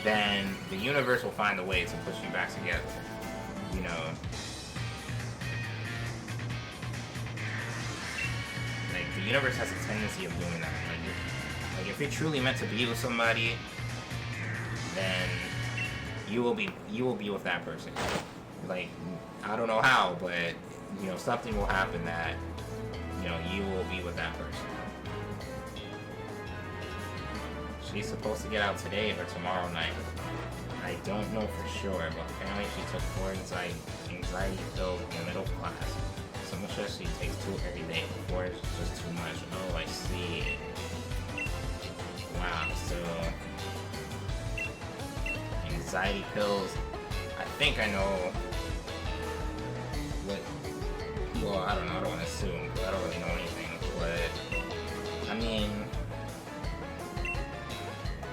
then the universe will find a way to push you back together, you know. Like, the universe has a tendency of doing that. Like if you're truly meant to be with somebody, then you will be with that person. Like, I don't know how, but, you know, something will happen that, you know, you will be with that person. She's supposed to get out today or tomorrow night. I don't know for sure, but apparently she took 4 anxiety pills in the middle class. Someone says she takes 2 every day. 4 is just too much. Oh, I see. Wow, so anxiety pills. I think I know what. Well, I don't know. I don't want to assume because I don't really know anything. But I mean,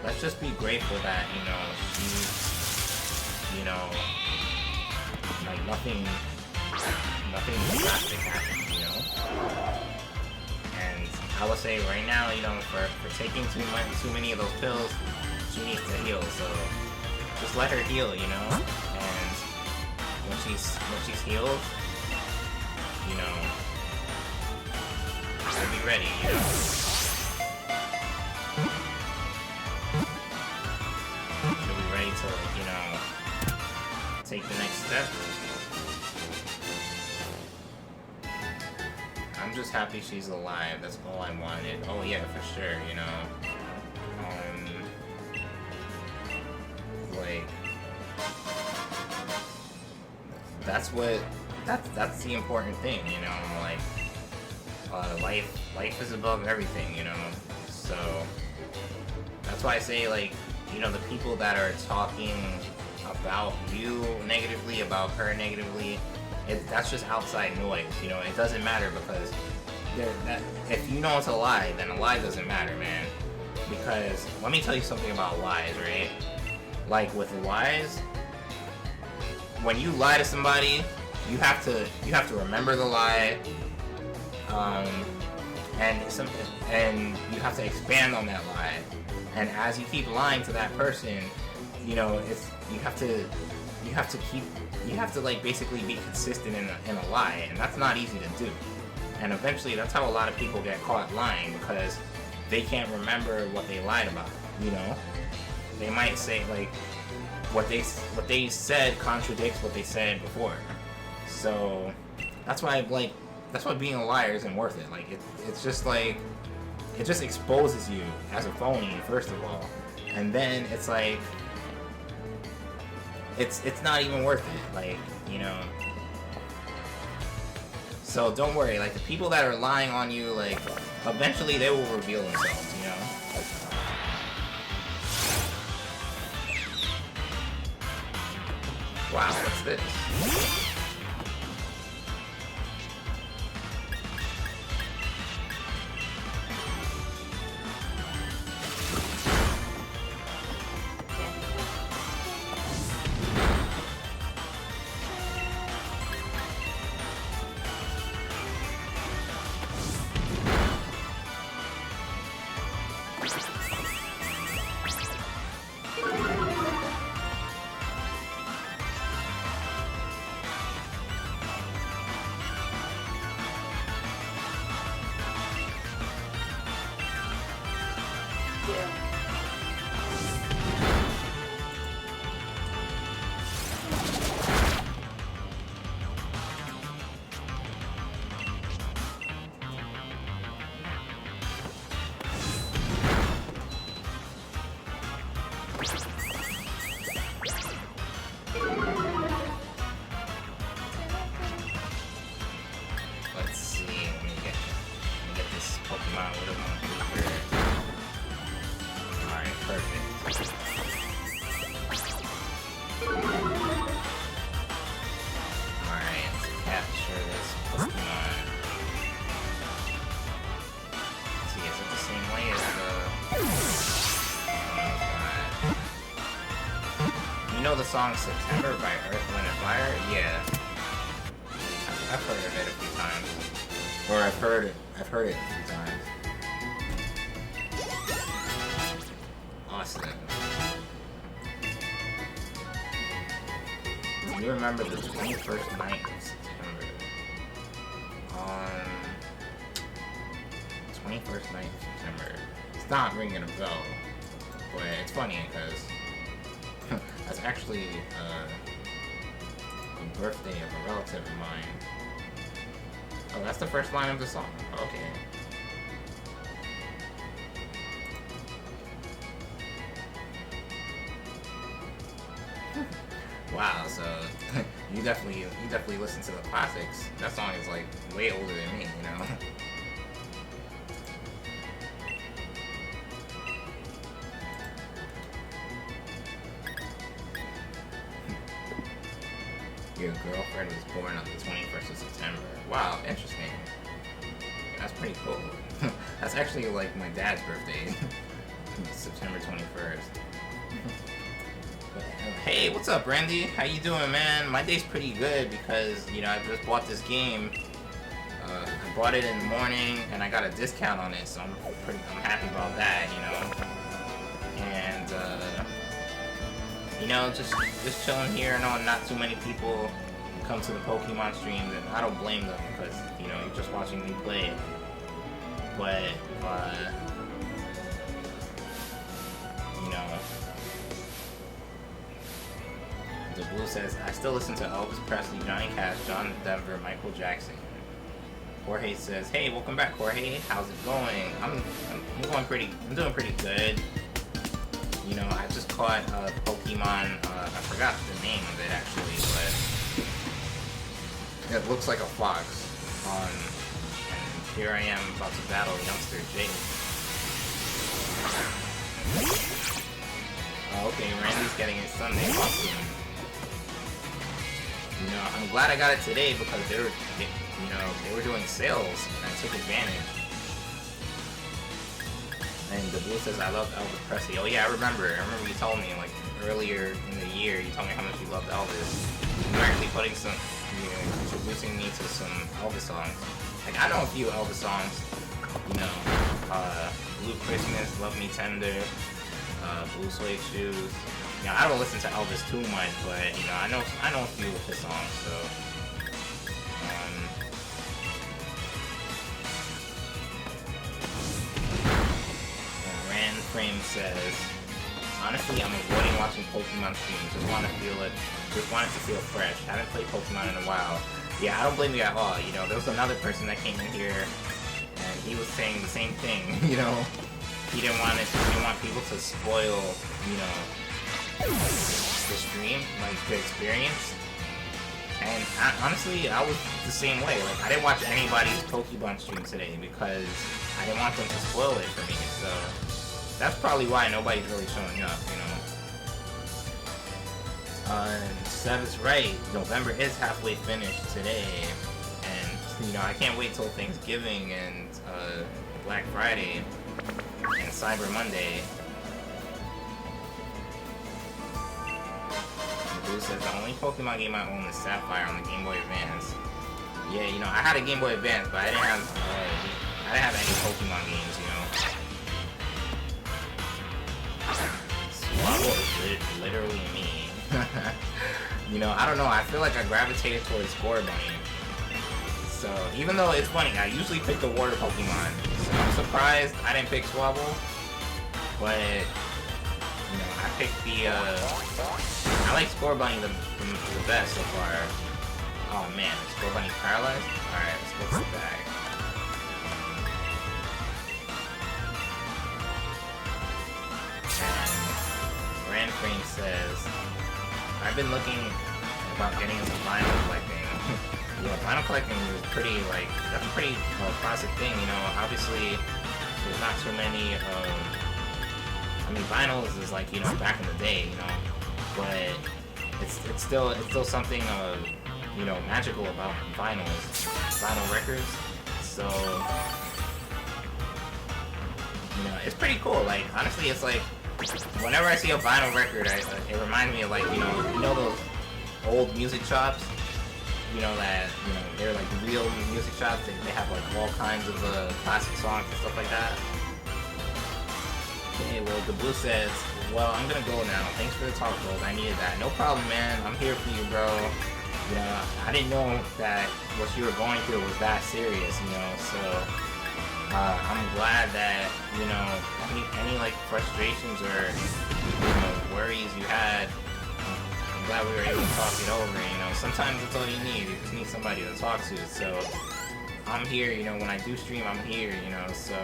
let's just be grateful that, you know, she's, you know, like nothing drastic happened, you know. And I would say right now, you know, for taking too many of those pills, she needs to heal. So just let her heal, you know. And when she's healed, you know, she'll be ready, you know. She'll be ready to, you know, take the next step. I'm just happy she's alive. That's all I wanted. Oh yeah, for sure, you know. Like, that's the important thing, you know. Like, life is above everything, you know. So that's why I say, like, you know, the people that are talking about you negatively, about her negatively, that's just outside noise, you know. It doesn't matter because if you know it's a lie, then a lie doesn't matter, man. Because let me tell you something about lies, right? Like with lies, when you lie to somebody, you have to remember the lie, and you have to expand on that lie. And as you keep lying to that person, you know, you have to like basically be consistent in a lie, and that's not easy to do. And eventually, that's how a lot of people get caught lying, because they can't remember what they lied about. You know, they might say like what they said contradicts what they said before. So that's why being a liar isn't worth it. Like it's just like, it just exposes you as a phony, first of all, and then it's like it's not even worth it. Like, you know. So don't worry, like the people that are lying on you, like eventually they will reveal themselves, you know. Wow, what's this? Pokemon would have won for sure. Alright, perfect. Alright, let's capture this Pokemon. Let's see, is it the same way as the... Oh god. You know the song September by Earth, Wind & Fire? Yeah. I've heard of it a few times. Or I've heard it a few times. Awesome. You remember the 21st night of September. 21st night of September. It's not ringing a bell, but it's funny because that's actually the birthday of a relative of mine. Oh, that's the first line of the song. Okay. Wow, so you definitely listen to the classics. That song is like way older than me, you know. Your girlfriend was born on the 21st of September. Wow, interesting. That's pretty cool. That's actually like my dad's birthday. September 21st. Hey, what's up, Randy? How you doing, man? My day's pretty good because, you know, I just bought this game. I bought it in the morning and I got a discount on it, so I'm happy about that, you know. And you know, just chilling here. I know not too many people come to the Pokemon streams, and I don't blame them because, you know, you're just watching me play. But you know, the Blue says, I still listen to Elvis Presley, Johnny Cash, John Denver, Michael Jackson. Jorge says, hey, welcome back, Jorge. How's it going? I'm doing pretty good. You know, I just caught Pokemon, I forgot the name of it actually, but it looks like a fox. And here I am about to battle youngster Jake. Oh, okay, Randy's getting his Sunday costume. You know, I'm glad I got it today because they were doing sales and I took advantage. And the Blue says, I love Elvis Presley. Oh yeah, I remember you told me, like, earlier in the year, you told me how much you loved Elvis. You're actually putting some, introducing me to some Elvis songs. Like, I know a few Elvis songs, you know, Blue Christmas, Love Me Tender, Blue Suede Shoes. You know, I don't listen to Elvis too much, but, you know, I know a few of his songs, so, Frame says, honestly, I'm avoiding watching Pokemon streams. Just want it to feel fresh. Haven't played Pokemon in a while. Yeah, I don't blame you at all. You know, there was another person that came in here, and he was saying the same thing. You know, he didn't want people to spoil, you know, the stream, like the experience. And honestly, I was the same way. Like, I didn't watch anybody's Pokemon stream today because I didn't want them to spoil it for me. So that's probably why nobody's really showing up, you know. And Seb is right. November is halfway finished today, and you know I can't wait till Thanksgiving and Black Friday and Cyber Monday. And Blue says the only Pokemon game I own is Sapphire on the Game Boy Advance. Yeah, you know I had a Game Boy Advance, but I didn't have any Pokemon games, you know. Swabble is literally me. You know, I don't know, I feel like I gravitated towards Scorbunny. So, even though it's funny, I usually pick the water Pokemon. So I'm surprised I didn't pick Swabble. But, you know, I picked the, I like Scorbunny the best so far. Oh man, is Scorbunny paralyzed? Alright, let's go sit back. Grand Frame says, I've been looking about getting into vinyl collecting. Yeah, vinyl collecting is pretty, like, that's a pretty classic thing, you know. Obviously, there's not too many. I mean, vinyls is like, you know, back in the day, you know, but it's still something you know, magical about vinyl records. So you know, it's pretty cool. Like, honestly, it's like whenever I see a vinyl record, it reminds me of, like, you know those old music shops. You know that, you know, they're like real music shops. They have like all kinds of classic songs and stuff like that. Okay, well, the Blue says, well, I'm gonna go now. Thanks for the talk, Gold. I needed that. No problem, man. I'm here for you, bro. You know, I didn't know that what you were going through was that serious, you know, so I'm glad that, you know, any like frustrations or, you know, worries you had, I'm glad we were able to talk it over, you know. Sometimes that's all you need. You just need somebody to talk to. So I'm here, you know, when I do stream, I'm here, you know. So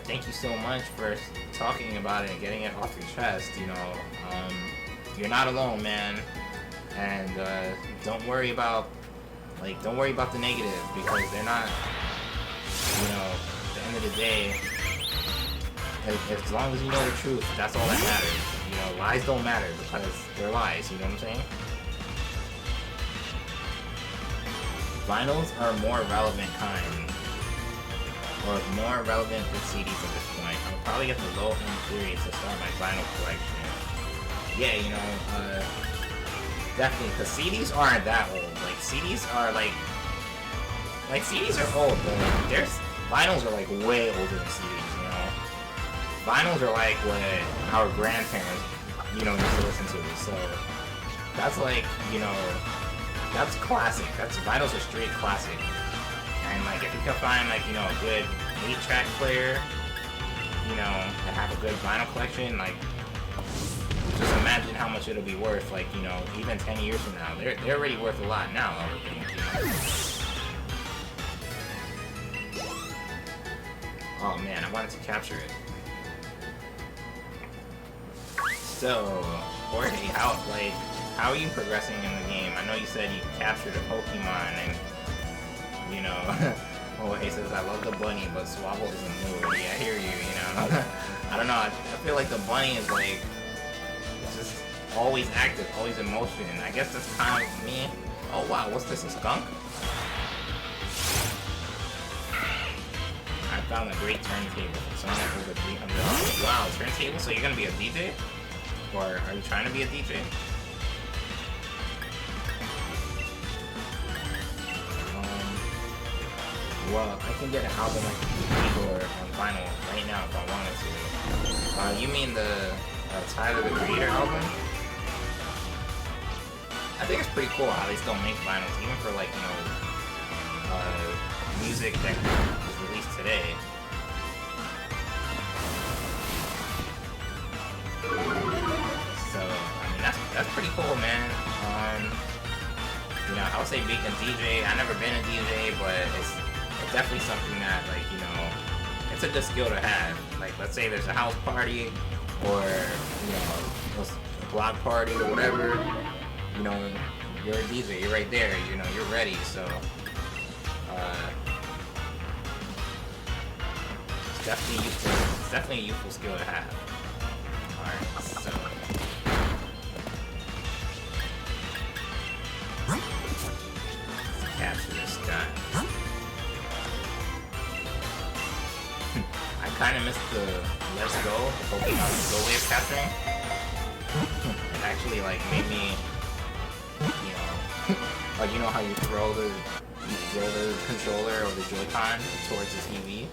thank you so much for talking about it and getting it off your chest, you know. You're not alone, man. And don't worry about the negative, because they're not, you know, at the end of the day, as long as you know the truth, that's all that matters. You know, lies don't matter because they're lies, you know what I'm saying? Vinyls are more relevant kind, or more relevant than CDs at this point. I would probably get the low-end series to start my vinyl collection. Yeah, you know, definitely, because CDs aren't that old. Like, CDs are like CDs are old, but like, vinyls are like way older than CDs, you know? Vinyls are like what our grandparents, you know, used to listen to, so that's like, you know, that's classic. Vinyls are straight classic. And like, if you can find like, you know, a good 8-track player, you know, and have a good vinyl collection, like, just imagine how much it'll be worth, like, you know, even 10 years from now. They're already worth a lot now, I would think, you know? Oh man, I wanted to capture it. So, Jorge, how are you progressing in the game? I know you said you captured a Pokemon, and, you know, Jorge says, I love the bunny, but Swabble isn't mood. Yeah, I hear you, you know? I don't know, I feel like the bunny is like, just always active, always in motion. I guess that's kind of me. Oh wow, what's this, a skunk? I found a great turntable for someone over $300. Wow, turntable? So you're gonna be a DJ? Or are you trying to be a DJ? Well, I can get an album like Igor on vinyl right now if I wanted to. You mean the Tyler the Creator album? I think it's pretty cool how they still make vinyls, even for like, you know, music that was released today. So, I mean, that's pretty cool, man. You know, I would say being a DJ, I've never been a DJ, but it's definitely something that, like, you know, it's a good skill to have. Like, let's say there's a house party, or, you know, a block party or whatever, you know, you're a DJ, you're right there, you know, you're ready, so, it's definitely a useful skill to have. Alright, so, let's capture this guy. I kind of missed the Let's Go, the Pokemon Let's Go way of capturing. It actually, like, made me, you know, like, you know how you throw the controller or the Joy-Con towards the TV?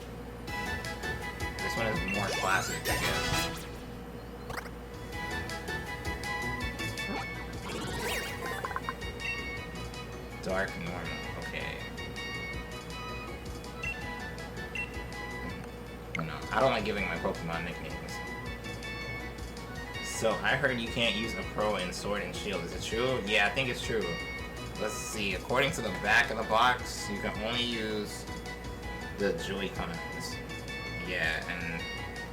This one is more classic, I guess. Dark normal, okay. No, I don't like giving my Pokemon nicknames. So, I heard you can't use a Pro in Sword and Shield. Is it true? Yeah, I think it's true. Let's see. According to the back of the box, you can only use the Joy-Cons. Yeah, and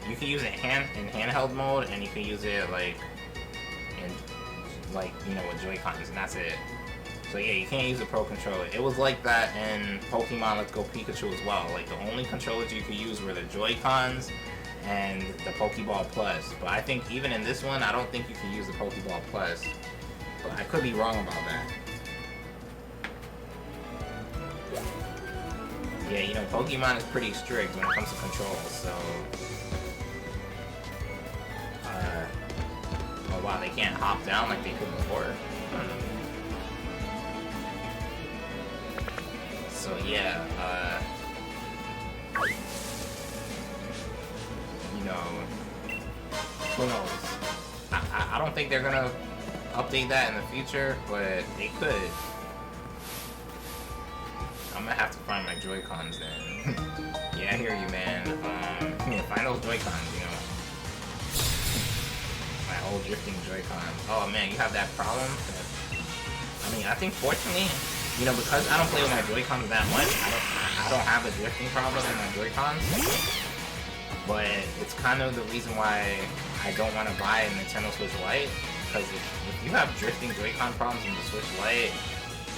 you can use it in handheld mode, and you can use it, like, in, like, you know, with Joy-Cons, and that's it. So yeah, you can't use a Pro Controller. It was like that in Pokemon Let's Go Pikachu as well. Like, the only controllers you could use were the Joy-Cons and the Pokeball Plus. But I think even in this one, I don't think you can use the Pokeball Plus. But I could be wrong about that. Yeah, you know, Pokemon is pretty strict when it comes to controls, so... oh wow, they can't hop down like they could before. So yeah, you know, who knows? I don't think they're gonna update that in the future, but they could. I'm gonna have to find my Joy-Cons then. Yeah, I hear you, man. Yeah, find those Joy-Cons, you know. My old drifting Joy-Cons. Oh man, you have that problem? I mean, I think fortunately, you know, because I don't play with my Joy-Cons that much, I don't have a drifting problem with my Joy-Cons. But it's kind of the reason why I don't want to buy a Nintendo Switch Lite. Because if you have drifting Joy-Con problems in the Switch Lite,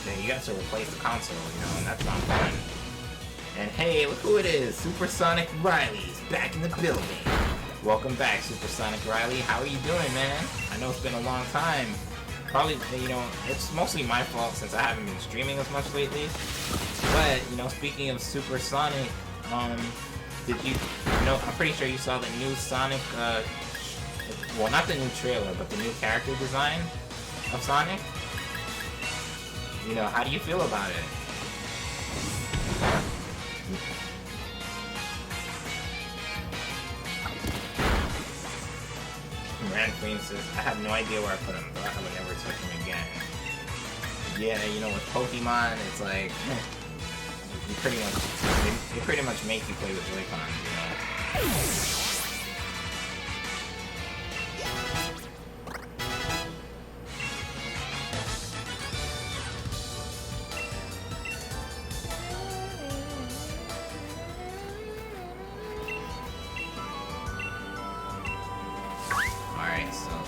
then you have to replace the console, you know, and that's not fun. And hey, look who it is! Supersonic Riley's back in the building. Welcome back, Supersonic Riley. How are you doing, man? I know it's been a long time. Probably, you know, it's mostly my fault since I haven't been streaming as much lately. But, you know, speaking of Supersonic, did you know, I'm pretty sure you saw the new Sonic, well, not the new trailer, but the new character design of Sonic? You know, how do you feel about it? Rand Queen says, I have no idea where I put him, but I would never touch him again. Yeah, you know, with Pokemon, it's like, you pretty much, they pretty much make you play with Joy-Cons, you know?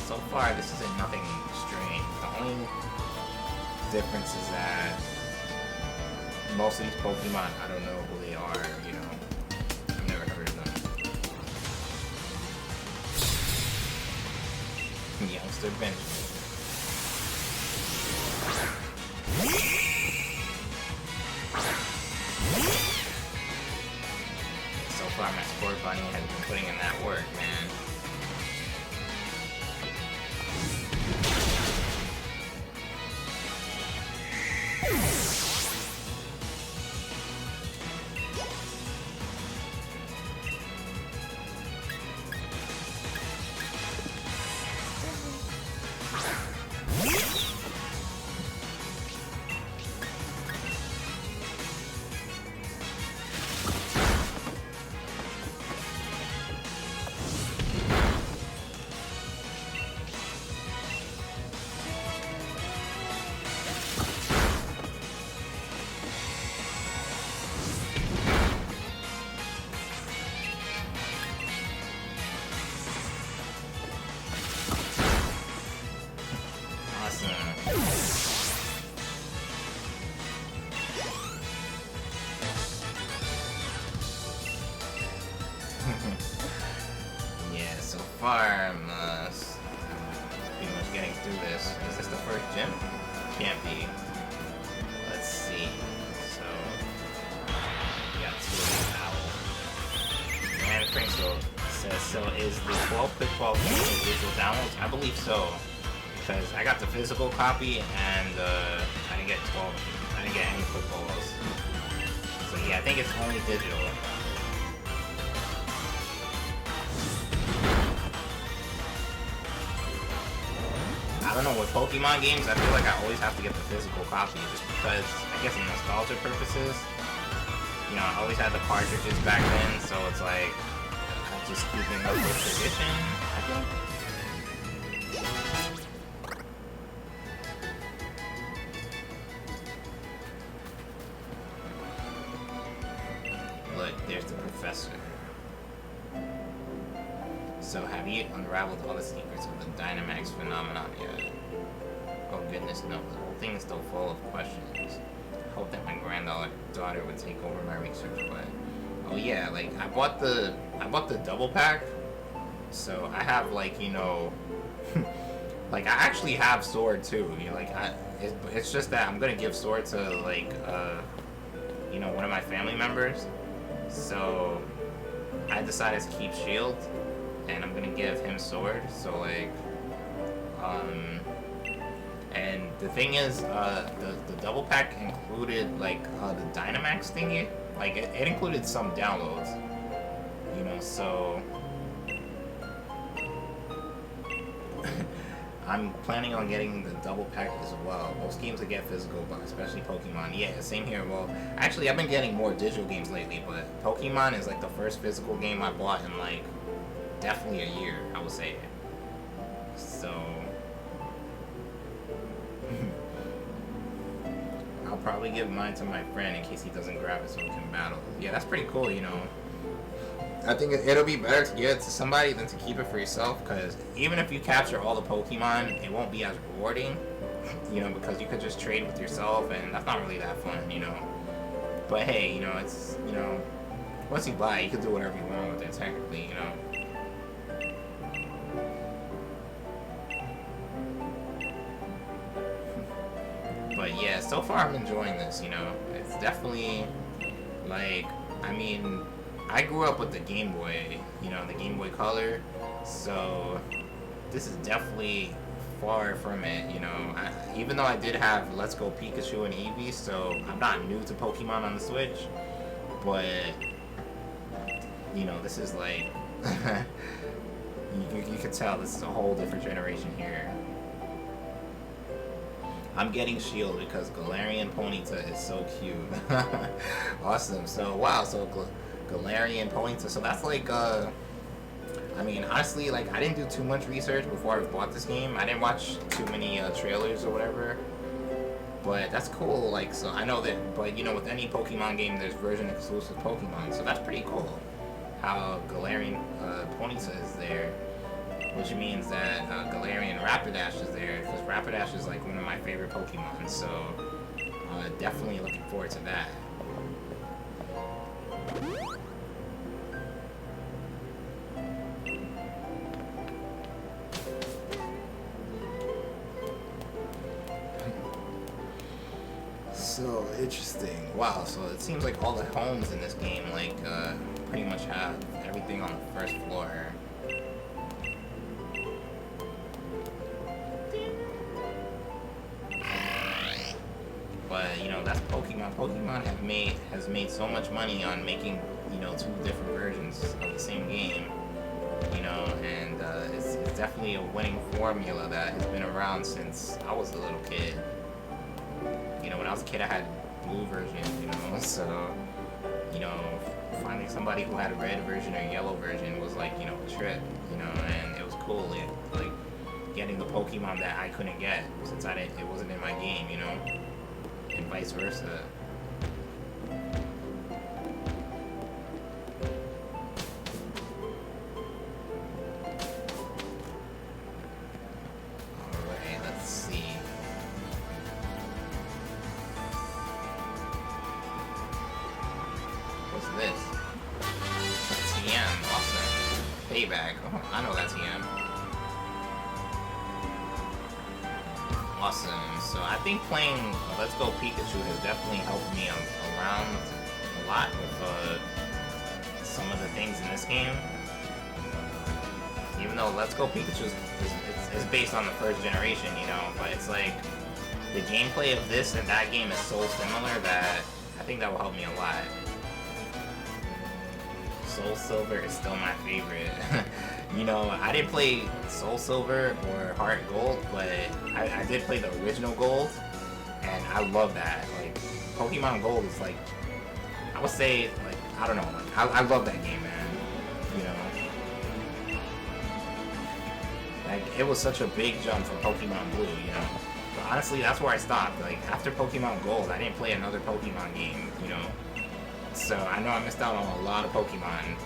So far, this isn't nothing strange. The only difference is that most of these Pokemon, I don't know who they are, you know. I've never heard of them. Youngster Benjamin. So far, my Sport Bunny has been putting in that work, man. Yeah, so far I'm pretty much getting through this. Is this the first gym? Can't be. Let's see. So we got two of these owl. And Pringle says, so is the 12 Pitfall game digital downloads? I believe so. Because I got the physical copy and I didn't get 12. I didn't get any footballs. So yeah, I think it's only digital. I don't know, with Pokemon games, I feel like I always have to get the physical copy just because, I guess, in nostalgia purposes, you know, I always had the cartridges back then, so it's like, I'm just keeping up with tradition, I think. Look, there's the professor. So have you unraveled all the secrets of the Dynamax phenomenon yet? Oh goodness, no. thing is still full of questions. I hope that my granddaughter would take over my research, but oh yeah, like I bought the double pack, so I have like, you know, like I actually have sword too. You know, like it's just that I'm gonna give sword to like you know, one of my family members, so I decided to keep shield, and I'm gonna give him sword. So like, and the thing is, the double pack included like the Dynamax thingy. Like it included some downloads, you know. So I'm planning on getting the double pack as well. Most games that get physical, but especially Pokemon. Yeah, same here. Well, actually, I've been getting more digital games lately, but Pokemon is like the first physical game I bought in like definitely a year, I would say. So I'll probably give mine to my friend in case he doesn't grab it so we can battle. Yeah, that's pretty cool, you know. I think it'll be better to give it to somebody than to keep it for yourself, because even if you capture all the Pokemon, it won't be as rewarding, you know, because you could just trade with yourself, and that's not really that fun, you know. But hey, you know, it's, you know, once you buy it, you can do whatever you want with it, technically, you know. But yeah, so far I'm enjoying this, you know. It's definitely, like, I mean, I grew up with the Game Boy, you know, the Game Boy Color, so this is definitely far from it, you know. Even though I did have Let's Go Pikachu and Eevee, so I'm not new to Pokemon on the Switch, but, you know, this is like, you can tell this is a whole different generation here. I'm getting Shield because Galarian Ponyta is so cute. Awesome. So, wow, so Galarian Ponyta, so that's like, I mean, honestly, like, I didn't do too much research before I bought this game. I didn't watch too many trailers or whatever, but that's cool. Like, so I know that, but you know, with any Pokemon game, there's version exclusive Pokemon, so that's pretty cool how Galarian Ponyta is there, which means that Galarian Rapidash is there, because Rapidash is like one of my favorite Pokemon, so definitely looking forward to that. So interesting. Wow, so it seems like all the homes in this game, like, pretty much have everything on the first floor. But, you know, that's Pokemon. Pokemon has made so much money on making, you know, 2 different versions of the same game. You know, and it's definitely a winning formula that has been around since I was a little kid. You know, when I was a kid, I had blue version, you know, so, you know, finding somebody who had a red version or yellow version was like, you know, a trip, you know, and it was cool, like, getting the Pokemon that I couldn't get since it wasn't in my game, you know, and vice versa. I know that's him. Awesome. So I think playing Let's Go Pikachu has definitely helped me around a lot with some of the things in this game. Even though Let's Go Pikachu is based on the first generation, you know, but it's like the gameplay of this and that game is so similar that I think that will help me a lot. Soul Silver is still my favorite. You know, I didn't play Soul Silver or Heart Gold, but I did play the original Gold, and I love that. Like, Pokemon Gold is like, I would say, like, I don't know, like, I love that game, man. You know? Like, it was such a big jump from Pokemon Blue, you know? But honestly, that's where I stopped. Like, after Pokemon Gold, I didn't play another Pokemon game, you know? So, I know I missed out on a lot of Pokemon.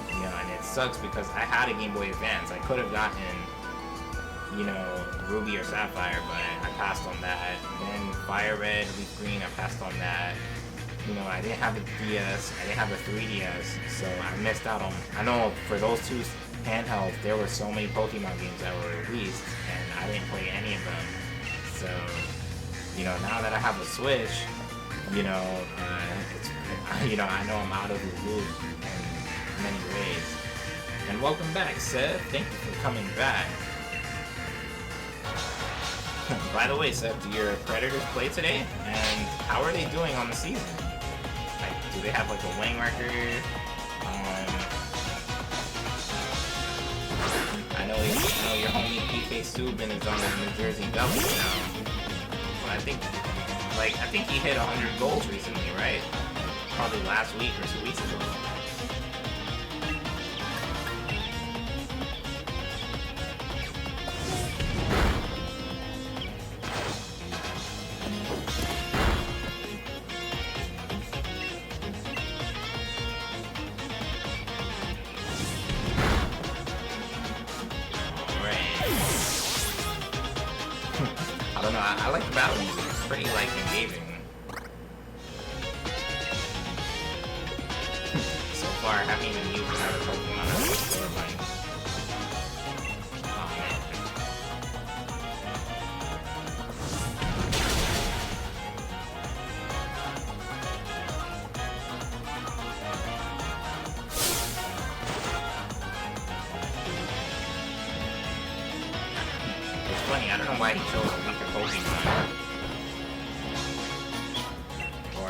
You know, and it sucks because I had a Game Boy Advance. I could have gotten you know, Ruby or Sapphire, but I passed on that. Then Fire Red, Leaf Green, I passed on that. You know, I didn't have a DS, I didn't have a 3DS, so I missed out on. I know for those two handhelds, there were so many Pokemon games that were released, and I didn't play any of them. So, you know, now that I have a Switch, you know, it's, you know, I know I'm out of the loop in many ways. And welcome back, Seb. Thank you for coming back. By the way, Seb, do your Predators play today? And how are they doing on the season? Like, do they have like a winning record? I know your homie PK Subban is on the New Jersey Devils now. But I think he hit 100 goals recently, right? Probably last week or 2 weeks ago. I like the battle music. It's pretty like engaging. So far, I haven't even used another Pokemon on the store button. Oh man. It's funny. I don't know why he chose a weaker Pokemon. Or a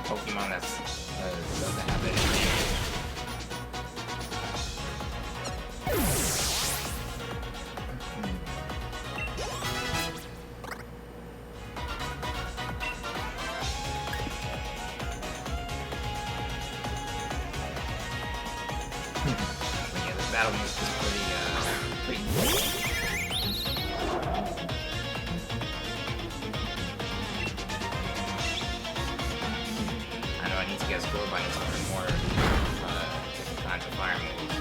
Pokemon that's doesn't have that advantage. Yeah, this battle music is pretty cool. I need to get score by to learn more different kinds of fire moves.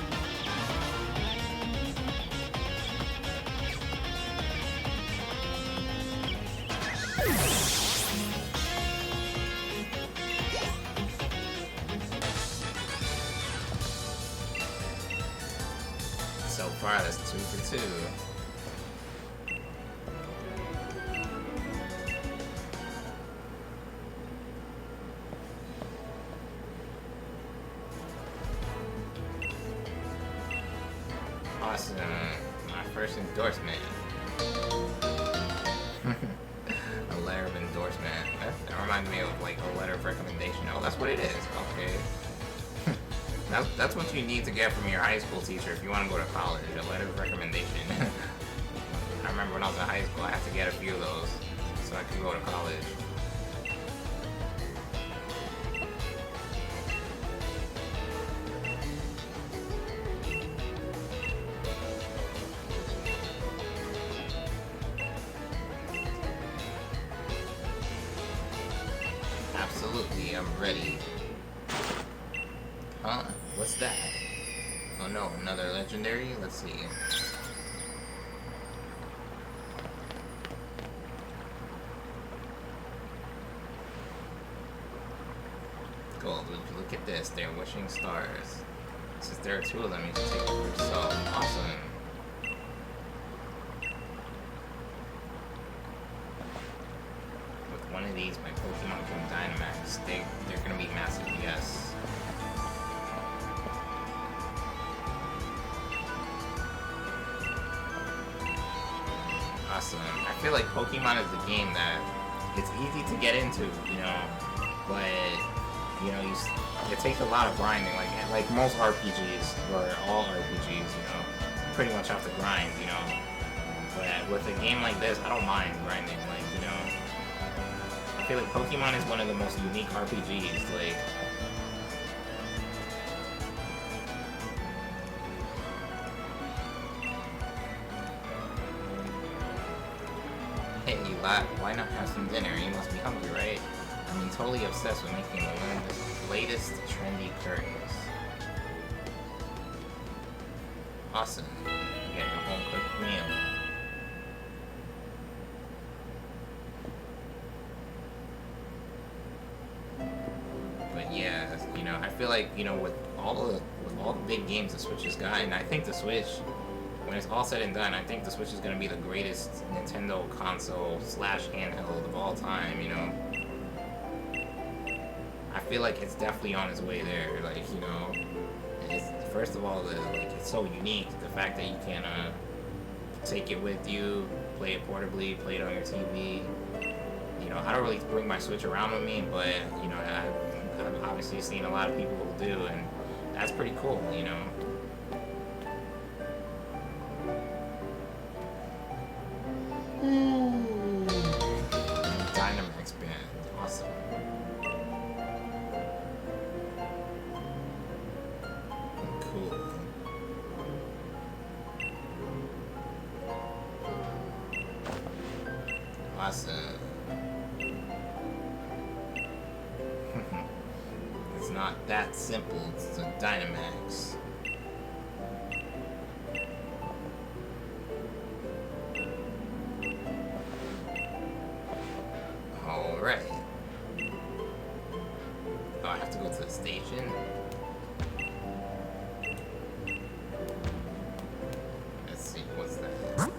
So far, that's 2 for 2. Awesome. My first endorsement. A letter of endorsement. That reminds me of like a letter of recommendation. Oh, that's what it is. Okay. That's what you need to get from your high school teacher if you want to go to college. A letter of recommendation. I remember when I was in high school, I had to get a few of those so I could go to college. Absolutely, I'm ready. Huh? What's that? Oh no, another legendary? Let's see. Gold, look at this. They're wishing stars. Since there are 2 of them, you should take it for yourself. Awesome. With one of these, my Pokemon can Dynamax. They're gonna be massive, yes. Awesome. I feel like Pokemon is the game that it's easy to get into, you know, but you know, it takes a lot of grinding. Like most RPGs or all RPGs, you know, pretty much have to grind, you know. But with a game like this, I don't mind grinding. Like, you know, I feel like Pokemon is one of the most unique RPGs. Like. Hey, why not have some dinner? You must be hungry, right? I'm totally obsessed with making the latest trendy curries. Awesome. Yeah, Man. But yeah, you know, I feel like, you know, with all the big games the Switch has gotten, I think the Switch, when it's all said and done, I think the Switch is gonna be the greatest Nintendo console slash handheld of all time. You know, I feel like it's definitely on its way there. Like, you know, it's, first of all, it's so unique. The fact that you can take it with you, play it portably, play it on your TV. You know, I don't really bring my Switch around with me, but you know, I've obviously seen a lot of people who do, and that's pretty cool. You know. Dynamax band, awesome. Cool. Awesome. It's not that simple. It's a Dynamax. Alright. Oh, I have to go to the station? Let's see, what's that?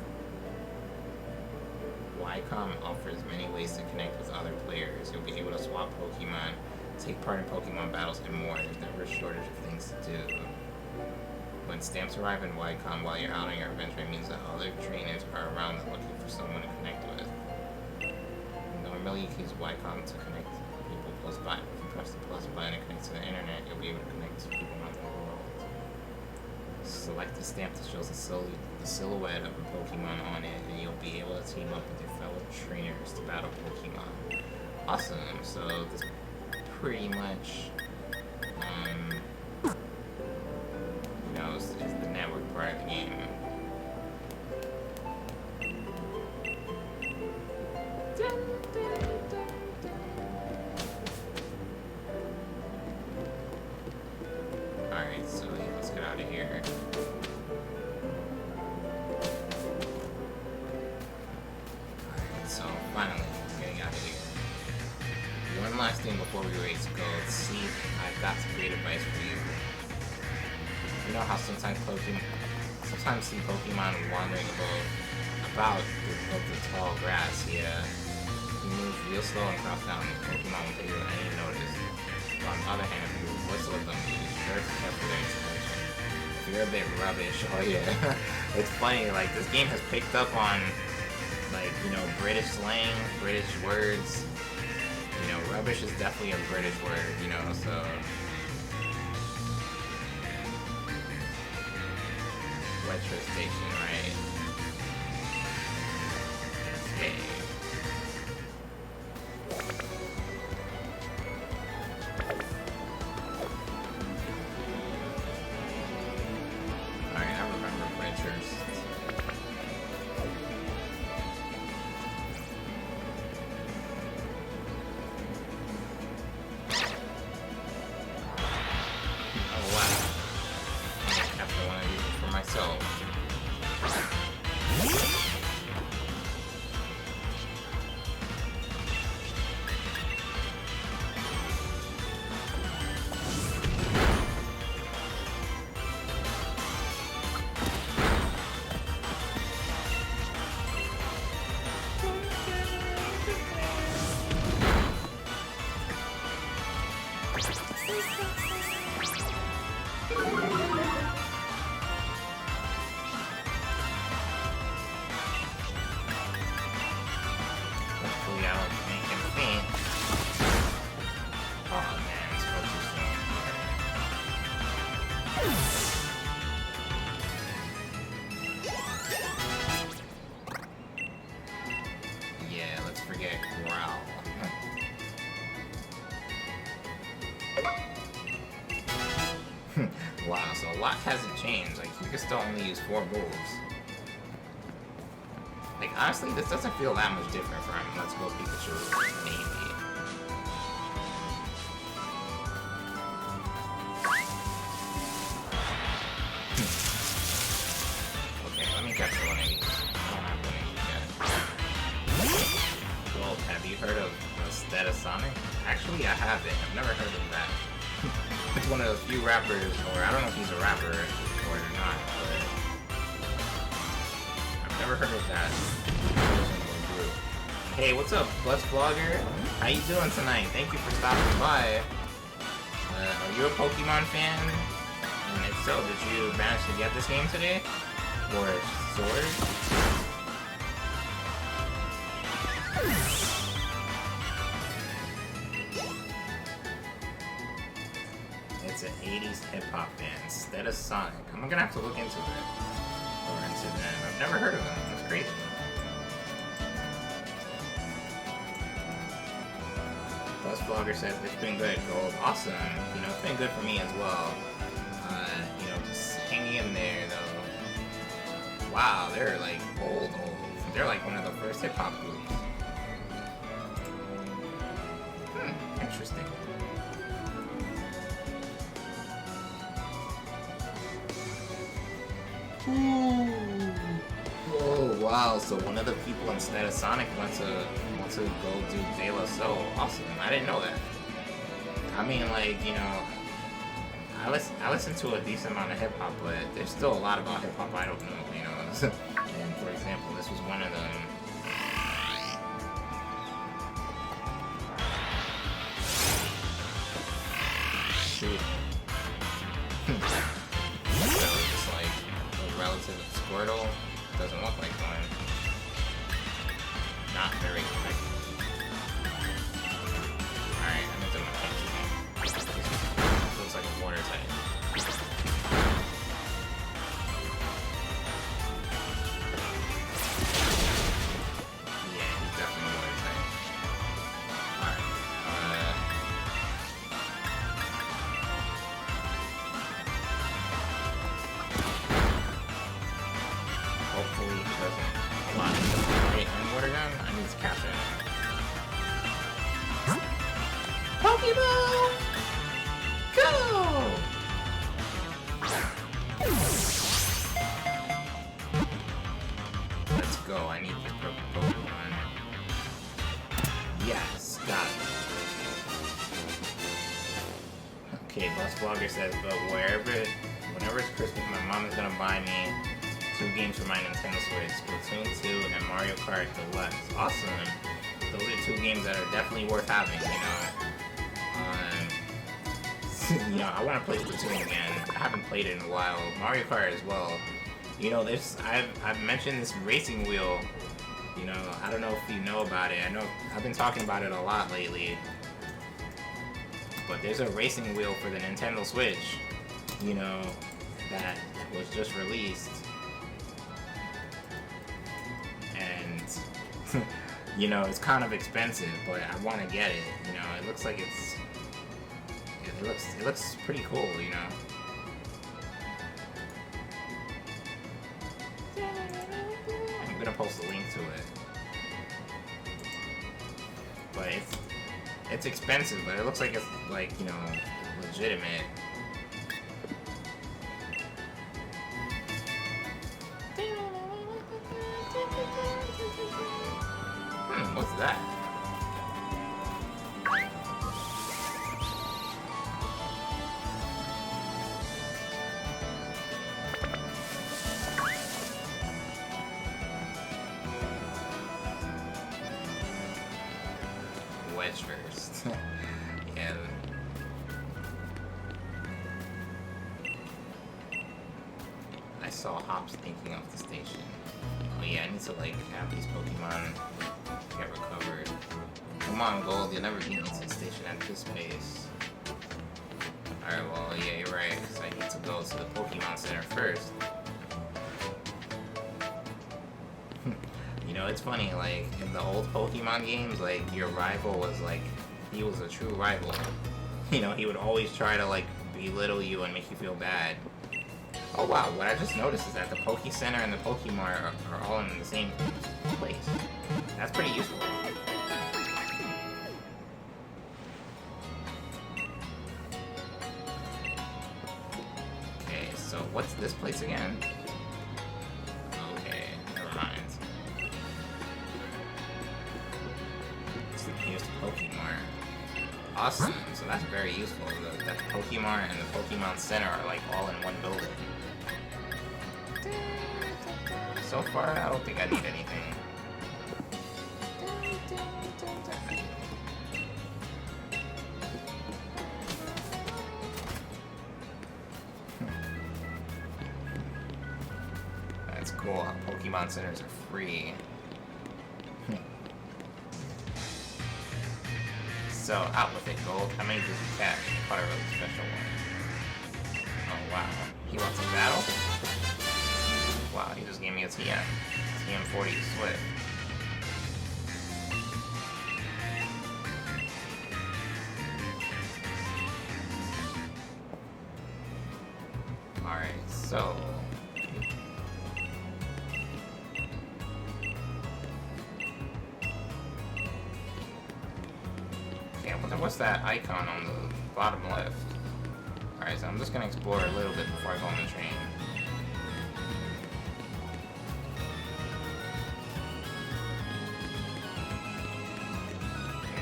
Wycom offers many ways to connect with other players. You'll be able to swap Pokemon, take part in Pokemon battles, and more. There's never a shortage of things to do. When stamps arrive in Wycom while you're out on your adventure, it means that other trainers are around looking for someone to connect with. Normally, you can use Wycom to connect people close by. If you press the plus button and connect to the internet, you'll be able to connect to people around the world. Select the stamp that shows the silhouette of a Pokemon on it, and you'll be able to team up with your fellow trainers to battle Pokemon. Awesome. So this pretty much, you know, is the network part of the game. Alright, so yeah, let's get out of here. Alright, so finally, we're getting out of here. One last thing before we race to go. Let's see, I've got some great advice for you. You know how sometimes see Pokemon wandering about the tall grass, yeah. You move real slow and crouch down, Pokemon will take you any notice. But on the other hand, if you whistle at them, you sure to care for their attention. If you're a bit rubbish, oh yeah. It's funny, like, this game has picked up on, like, you know, British slang, British words. You know, rubbish is definitely a British word, you know, so... Retro station, right? Okay. Alright, I remember Retros. Oh wow. I have to want to use it for myself. Hopefully I don't make him faint. Oh man, it's focused on. Yeah, let's forget Growl. Wow, so a lot hasn't changed. Like, you can still only use 4 moves. Like, honestly, this doesn't feel that much different from Let's Go Pikachu, maybe. Okay, let me catch one of these. Sonic? Actually, I haven't. I've never heard of that. It's one of the few rappers, or I don't know if he's a rapper or not, but I've never heard of that group. Hey, what's up, Bus Vlogger? How you doing tonight? Thank you for stopping by. Are you a Pokemon fan? And if so, did you manage to get this game today? Or Sword? It's an 80s hip-hop band instead of Sonic. I'm gonna have to look into it. Or into them. I've never heard of them. That's crazy. Plus Vlogger says it's been good, Gold. Awesome. You know, it's been good for me as well. You know, just hanging in there though. Wow, they're like old. They're like one of the first hip-hop groups. Interesting. Oh wow, so one of the people instead of Sonic went to go do De La Soul. Awesome, I didn't know that. I mean, like, you know, I listen to a decent amount of hip-hop, but there's still a lot about hip-hop I don't know, you know. And for example, this was one of them. Shoot. So just like a relative of Squirtle. Doesn't look like one. Not very quick. Alright, I'm into my pink. Looks like a water type. Yeah, he's definitely a water type. Alright. Hopefully he doesn't apply. Wait, and water gun? I need to capture it. Pokemon! Go! Let's go. I need this Pokemon. Yes, got it. Okay, Bus Vlogger says, but whenever it's Christmas, my mom is gonna buy me 2 games for my Nintendo Switch, Splatoon 2 and Mario Kart Deluxe. Awesome. Those are 2 games that are definitely worth having, you know. You know, I want to play Splatoon again. I haven't played it in a while. Mario Kart as well. You know, I've mentioned this racing wheel. You know, I don't know if you know about it. I know I've been talking about it a lot lately. But there's a racing wheel for the Nintendo Switch, you know, that was just released. And, you know, it's kind of expensive, but I want to get it. You know, it looks like it looks pretty cool, you know. I'm gonna post a link to it. But it's expensive, but it looks like it's like, you know, legitimate. What's that? Wedge first. Yeah. I saw Hops thinking of the station. Oh yeah, I need to like have these Pokemon get recovered. Come on, Gold, you'll never beat me to the station at this pace. Alright, well, yeah, you're right, because I need to go to the Pokemon Center first. You know, it's funny, like, in the old Pokemon games, like, your rival was, like, he was a true rival. You know, he would always try to, like, belittle you and make you feel bad. Oh wow, what I just noticed is that the Poke Center and the Pokemon are all in the same place. That's pretty useful. Okay, so what's this place again? Okay, never mind. Here's the Pokemon. Awesome. So that's very useful. The Pokemon and the Pokemon Center are like all in one building. So far, I don't think I need anything. That's cool. Pokemon Centers are free. So, out with it, Gold. How many does he catch? Quite a really special one. Oh, wow. He wants a battle? Wow, he just gave me a TM. TM40 Swift. Alright, so... what's that icon on the bottom left? Alright, so I'm just gonna explore a little bit before I go on the train.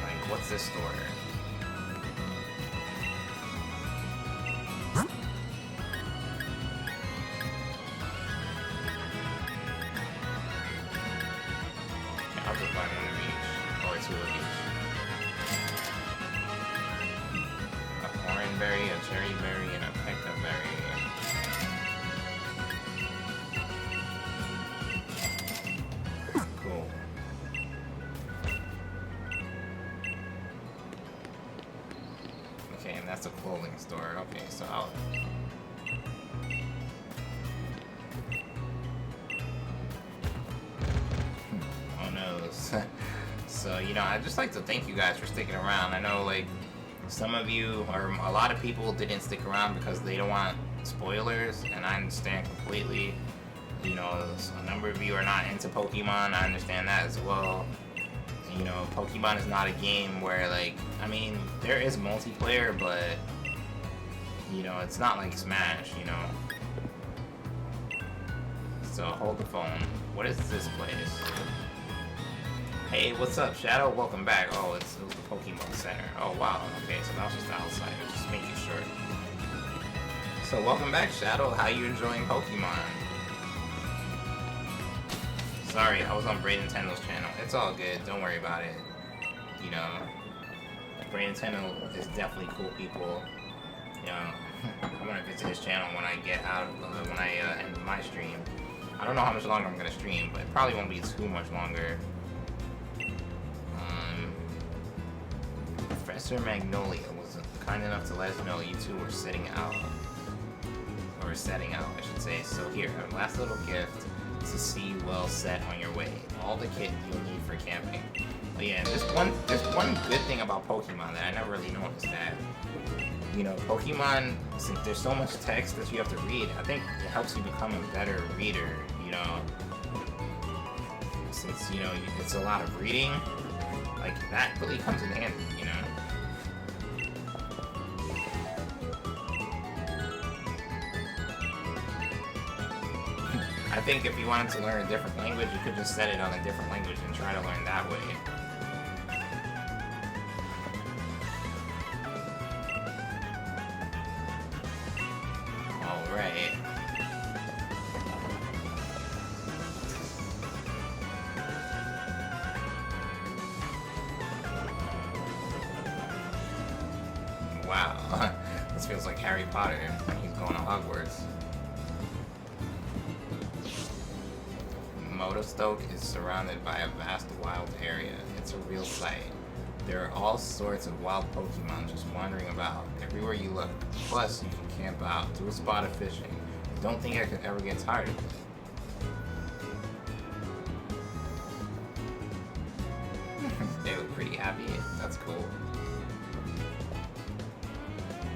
Like, what's this store? Yeah, I'll just buy one of each, or two of each. Berry, a cherry berry, and a pekka berry. Cool. Okay, and that's a clothing store. Okay, so I'll... Oh no. So, you know, I'd just like to thank you guys for sticking around. I know, like, some of you, or a lot of people, didn't stick around because they don't want spoilers, and I understand completely. You know, a number of you are not into Pokemon, I understand that as well. You know, Pokemon is not a game where, like, I mean, there is multiplayer, but, you know, it's not like Smash, you know. So, hold the phone. What is this place? Hey, what's up, Shadow? Welcome back. Oh, it was the Pokemon Center. Oh, wow. Okay, so that was just the outside. Just making sure. So, welcome back, Shadow. How you enjoying Pokemon? Sorry, I was on Brain Nintendo's channel. It's all good. Don't worry about it. You know, Brain Nintendo is definitely cool people. You know, I'm gonna visit his channel when I get out of when I end my stream. I don't know how much longer I'm gonna stream, but it probably won't be too much longer. Professor Magnolia was kind enough to let us know you two were setting out. Or setting out, I should say. So here, our last little gift to see well set on your way. All the kit you'll need for camping. But yeah, there's one good thing about Pokemon that I never really noticed, that, you know, Pokemon, since there's so much text that you have to read, I think it helps you become a better reader, you know. Since, you know, it's a lot of reading, like, that really comes in handy, you know. I think if you wanted to learn a different language, you could just set it on a different language and try to learn that way. Alright. Wow. This feels like Harry Potter. He's going to Hogwarts. Motostoke is surrounded by a vast wild area. It's a real sight. There are all sorts of wild Pokemon just wandering about everywhere you look. Plus, you can camp out, do a spot of fishing. I don't think I could ever get tired of it. They look pretty happy. That's cool.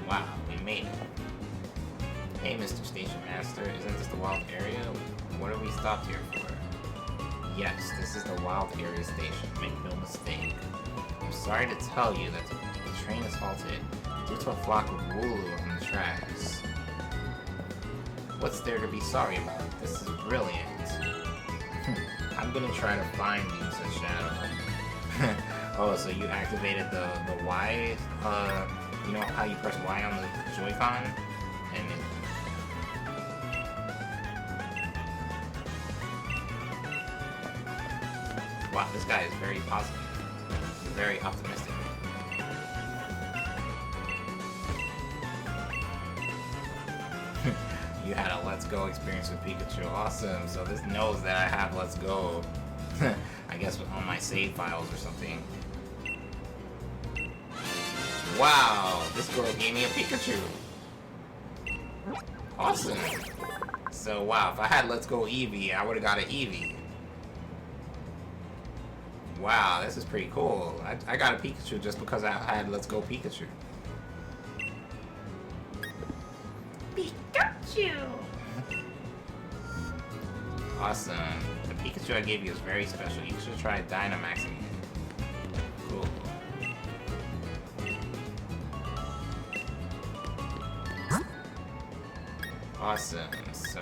Wow, we made it. Hey, Mr. Station Master, isn't this the wild area? What are we stopped here for? Yes, this is the Wild Area Station, make no mistake. I'm sorry to tell you that the train is halted due to a flock of Wooloo on the tracks. What's there to be sorry about? This is brilliant. I'm gonna try to find you, said Shadow. Oh, so you activated the Y you know how you press Y on the Joy-Con? And it... Wow, this guy is very positive. Very optimistic. You had a Let's Go experience with Pikachu. Awesome. So this knows that I have Let's Go. I guess on my save files or something. Wow, this girl gave me a Pikachu. Awesome. So wow, if I had Let's Go Eevee, I would have got an Eevee. Wow, this is pretty cool. I got a Pikachu just because I had Let's Go Pikachu. Pikachu! Awesome. The Pikachu I gave you is very special. You should try Dynamaxing it. Cool. Awesome. So,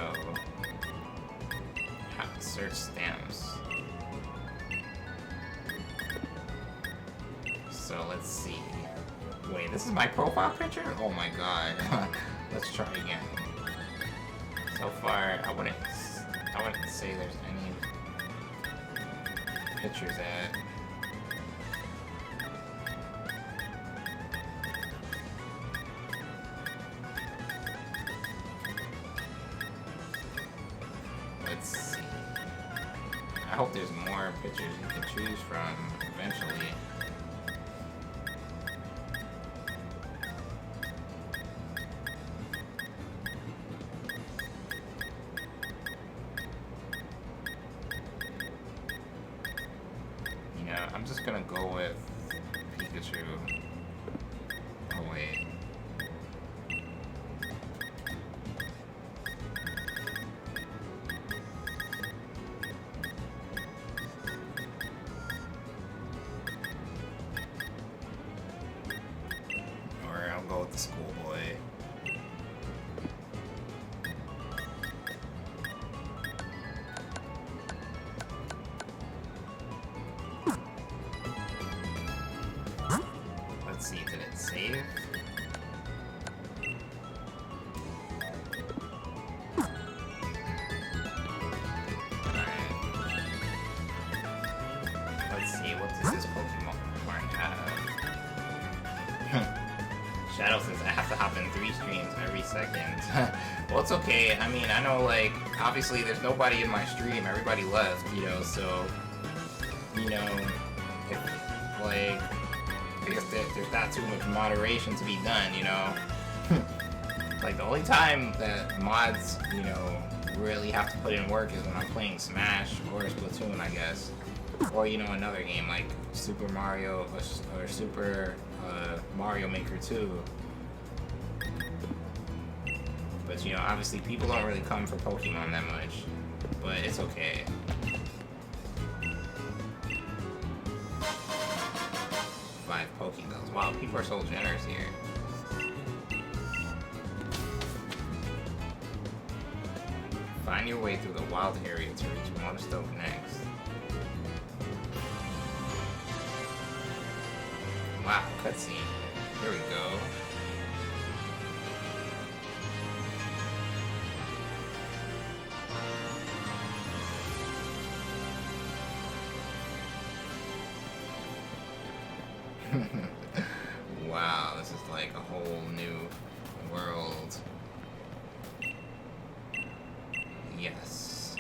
have to search stamps. So let's see. Wait, this is my profile picture? Oh my god. Let's try again. So far, I wouldn't say there's any pictures at. Let's see. I hope there's more pictures you can choose from eventually. I'm just gonna go with Pikachu. Oh wait. Or I'll go with the schoolboy. Let's see, did it save? Alright. Let's see, what does this Pokemon have? Shadow says I have to hop in 3 streams every second. Well, it's okay. I mean, I know, like, obviously there's nobody in my stream. Everybody left, you know, so, you know, if, like, I guess there's not too much moderation to be done, you know? Like, the only time that mods, you know, really have to put in work is when I'm playing Smash or Splatoon, I guess. Or, you know, another game like Super Mario or Super Mario Maker 2. But, you know, obviously people don't really come for Pokemon that much. But it's okay. Pokeballs. Wow, people are so generous here. Find your way through the wild area to reach Motostoke next. Wow, cutscene. Here we go. Wow, this is like a whole new world. Yes.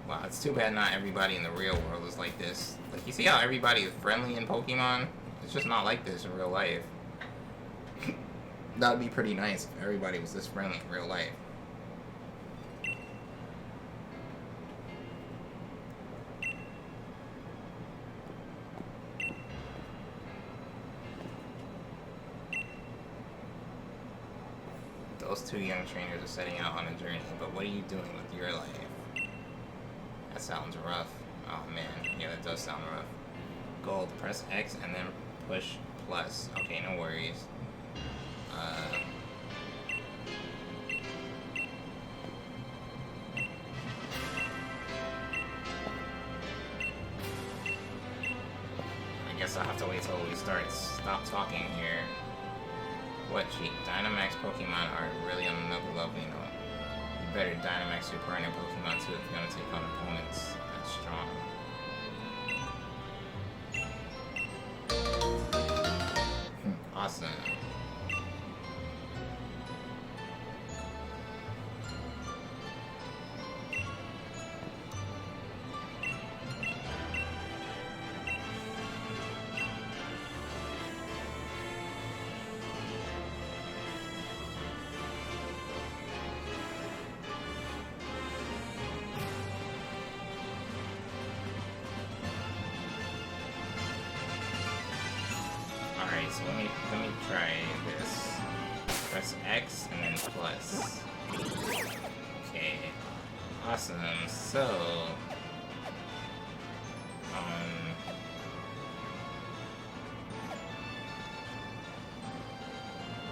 Wow, it's too bad not everybody in the real world is like this. Like, you see how everybody is friendly in Pokemon? It's just not like this in real life. That'd be pretty nice if everybody was this friendly in real life. Those 2 young trainers are setting out on a journey, but what are you doing with your life? That sounds rough. Oh man, yeah, that does sound rough. Gold, press X and then push plus. Okay, no worries. I guess I'll have to wait till we stop talking here. What cheat? Dynamax Pokemon are really on another level, you know. You better Dynamax your partner Pokemon too if you're gonna take on opponents that's strong. Awesome. So let me try this. Press X and then plus. Okay. Awesome. So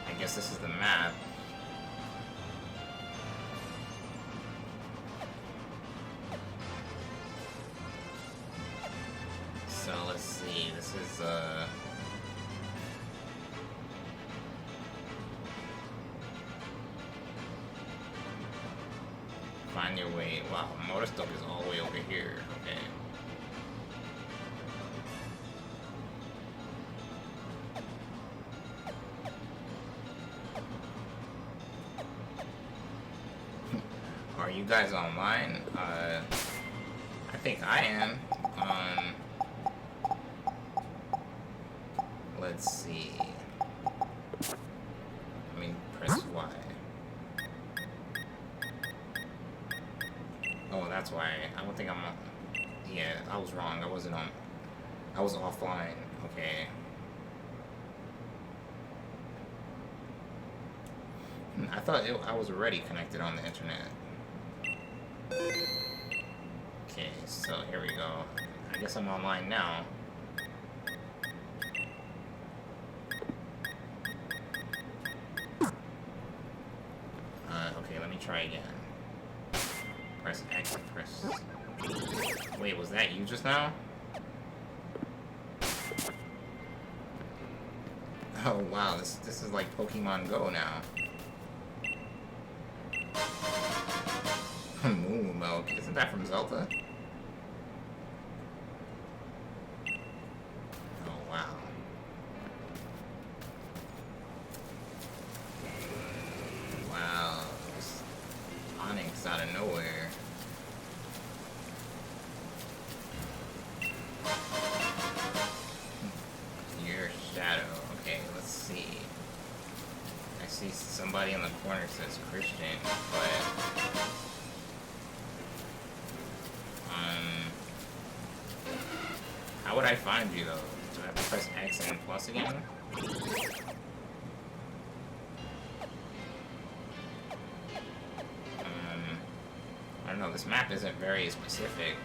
I guess this is the map. So let's see. This is find your way. Wow, Motor Stoke is all the way over here. Okay. Are you guys online? I think I am. Let's see. Let me press Y. Oh, that's why. I don't think I'm on. Yeah, I was wrong. I wasn't on. I was offline. Okay. I thought I was already connected on the internet. Okay, so here we go. I guess I'm online now. Okay, let me try again. Press X and press... Wait, was that you just now? Oh wow, this is like Pokemon Go now. Moo Milk, isn't that from Zelda? Oh wow. Wow, this Onyx out of nowhere. Your shadow. Okay, let's see. I see somebody in the corner says Christian, but how would I find you though? Do I have to press X and plus again? I don't know, this map isn't very specific.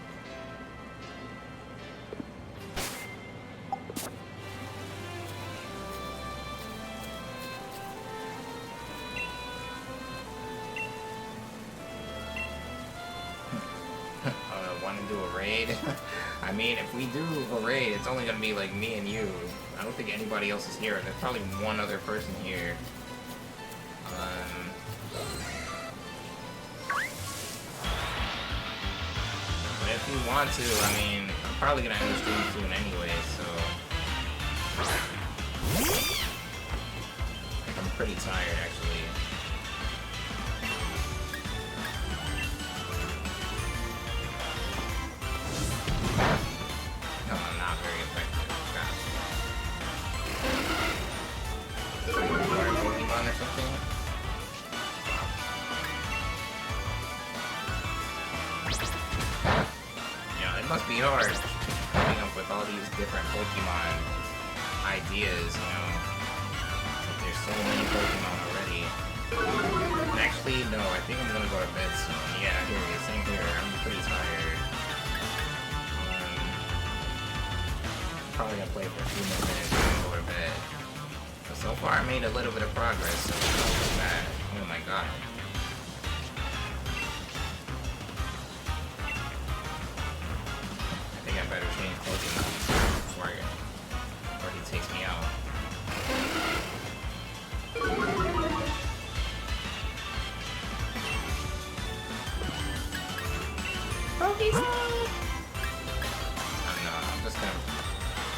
Want to do a raid? I mean, if we do a raid, it's only gonna be like me and you. I don't think anybody else is here. There's probably one other person here. But if you want to, I mean, I'm probably gonna end the stream soon anyway, so like, I'm pretty tired actually. It must be hard coming up with all these different Pokemon ideas, you know. Like, there's so many Pokemon already. Actually, no, I think I'm gonna go to bed soon. Yeah, here it is. Same here. I'm pretty tired. Probably gonna play for a few more minutes and then go to bed. But so far, I made a little bit of progress, so it's not too bad. Oh my god. I better change Pokemon before I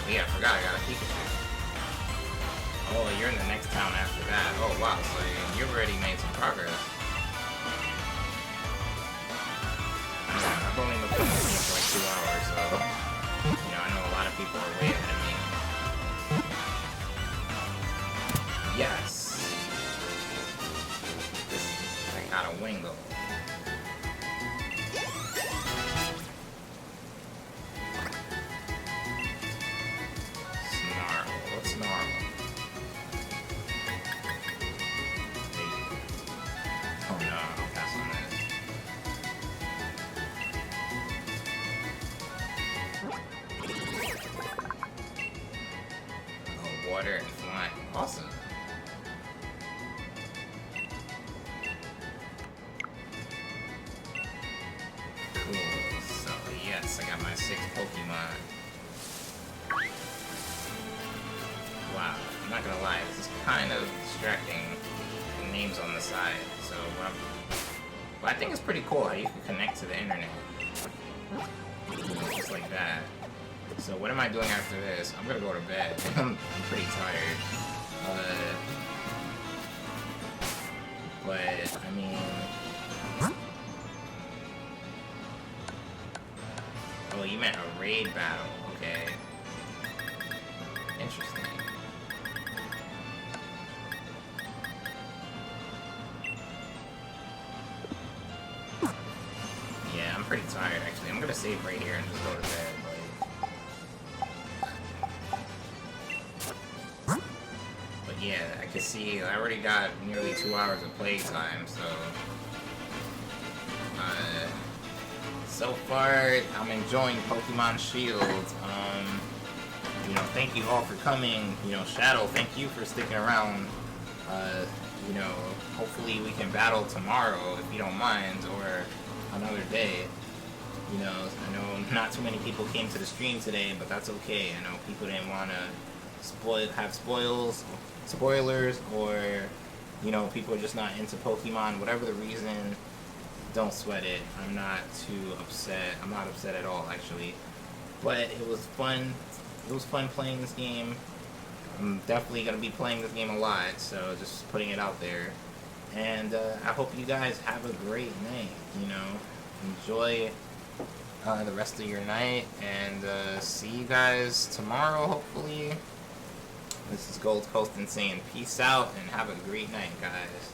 Yeah, I forgot I got a Pikachu. Oh, you're in the next town after that. Oh, wow, so you've already made some progress. Yeah, I've only been playing this game for like 2 hours, so, you know, I know a lot of people are way ahead of me. Yes! I got a Wingo. Snarl. What's Snarl? Oh no, I'll pass on this. Oh, water and flying. Awesome. Cool. So, yes, I got my 6 Pokemon. Wow, I'm not gonna lie, this is kind of distracting. The names on the side. So, but I think it's pretty cool how you can connect to the internet. Just like that. So what am I doing after this? I'm gonna go to bed. I'm pretty tired. But, I mean... Oh, you meant a raid battle. Okay. Interesting. Yeah, I'm pretty tired, actually. I'm gonna save right here and just go to bed. But yeah, I can see I already got nearly 2 hours of playtime, so... so far, I'm enjoying Pokemon Shield. You know, thank you all for coming. You know, Shadow, thank you for sticking around. You know, hopefully we can battle tomorrow, if you don't mind, or another day. You know, I know not too many people came to the stream today, but that's okay. I know people didn't want to have spoilers, or, you know, people are just not into Pokemon. Whatever the reason, don't sweat it. I'm not too upset. I'm not upset at all, actually. But it was fun. It was fun playing this game. I'm definitely going to be playing this game a lot, so just putting it out there. And I hope you guys have a great night, you know. Enjoy the rest of your night, and see you guys tomorrow, hopefully. This is GoldCoastin saying peace out, and have a great night, guys.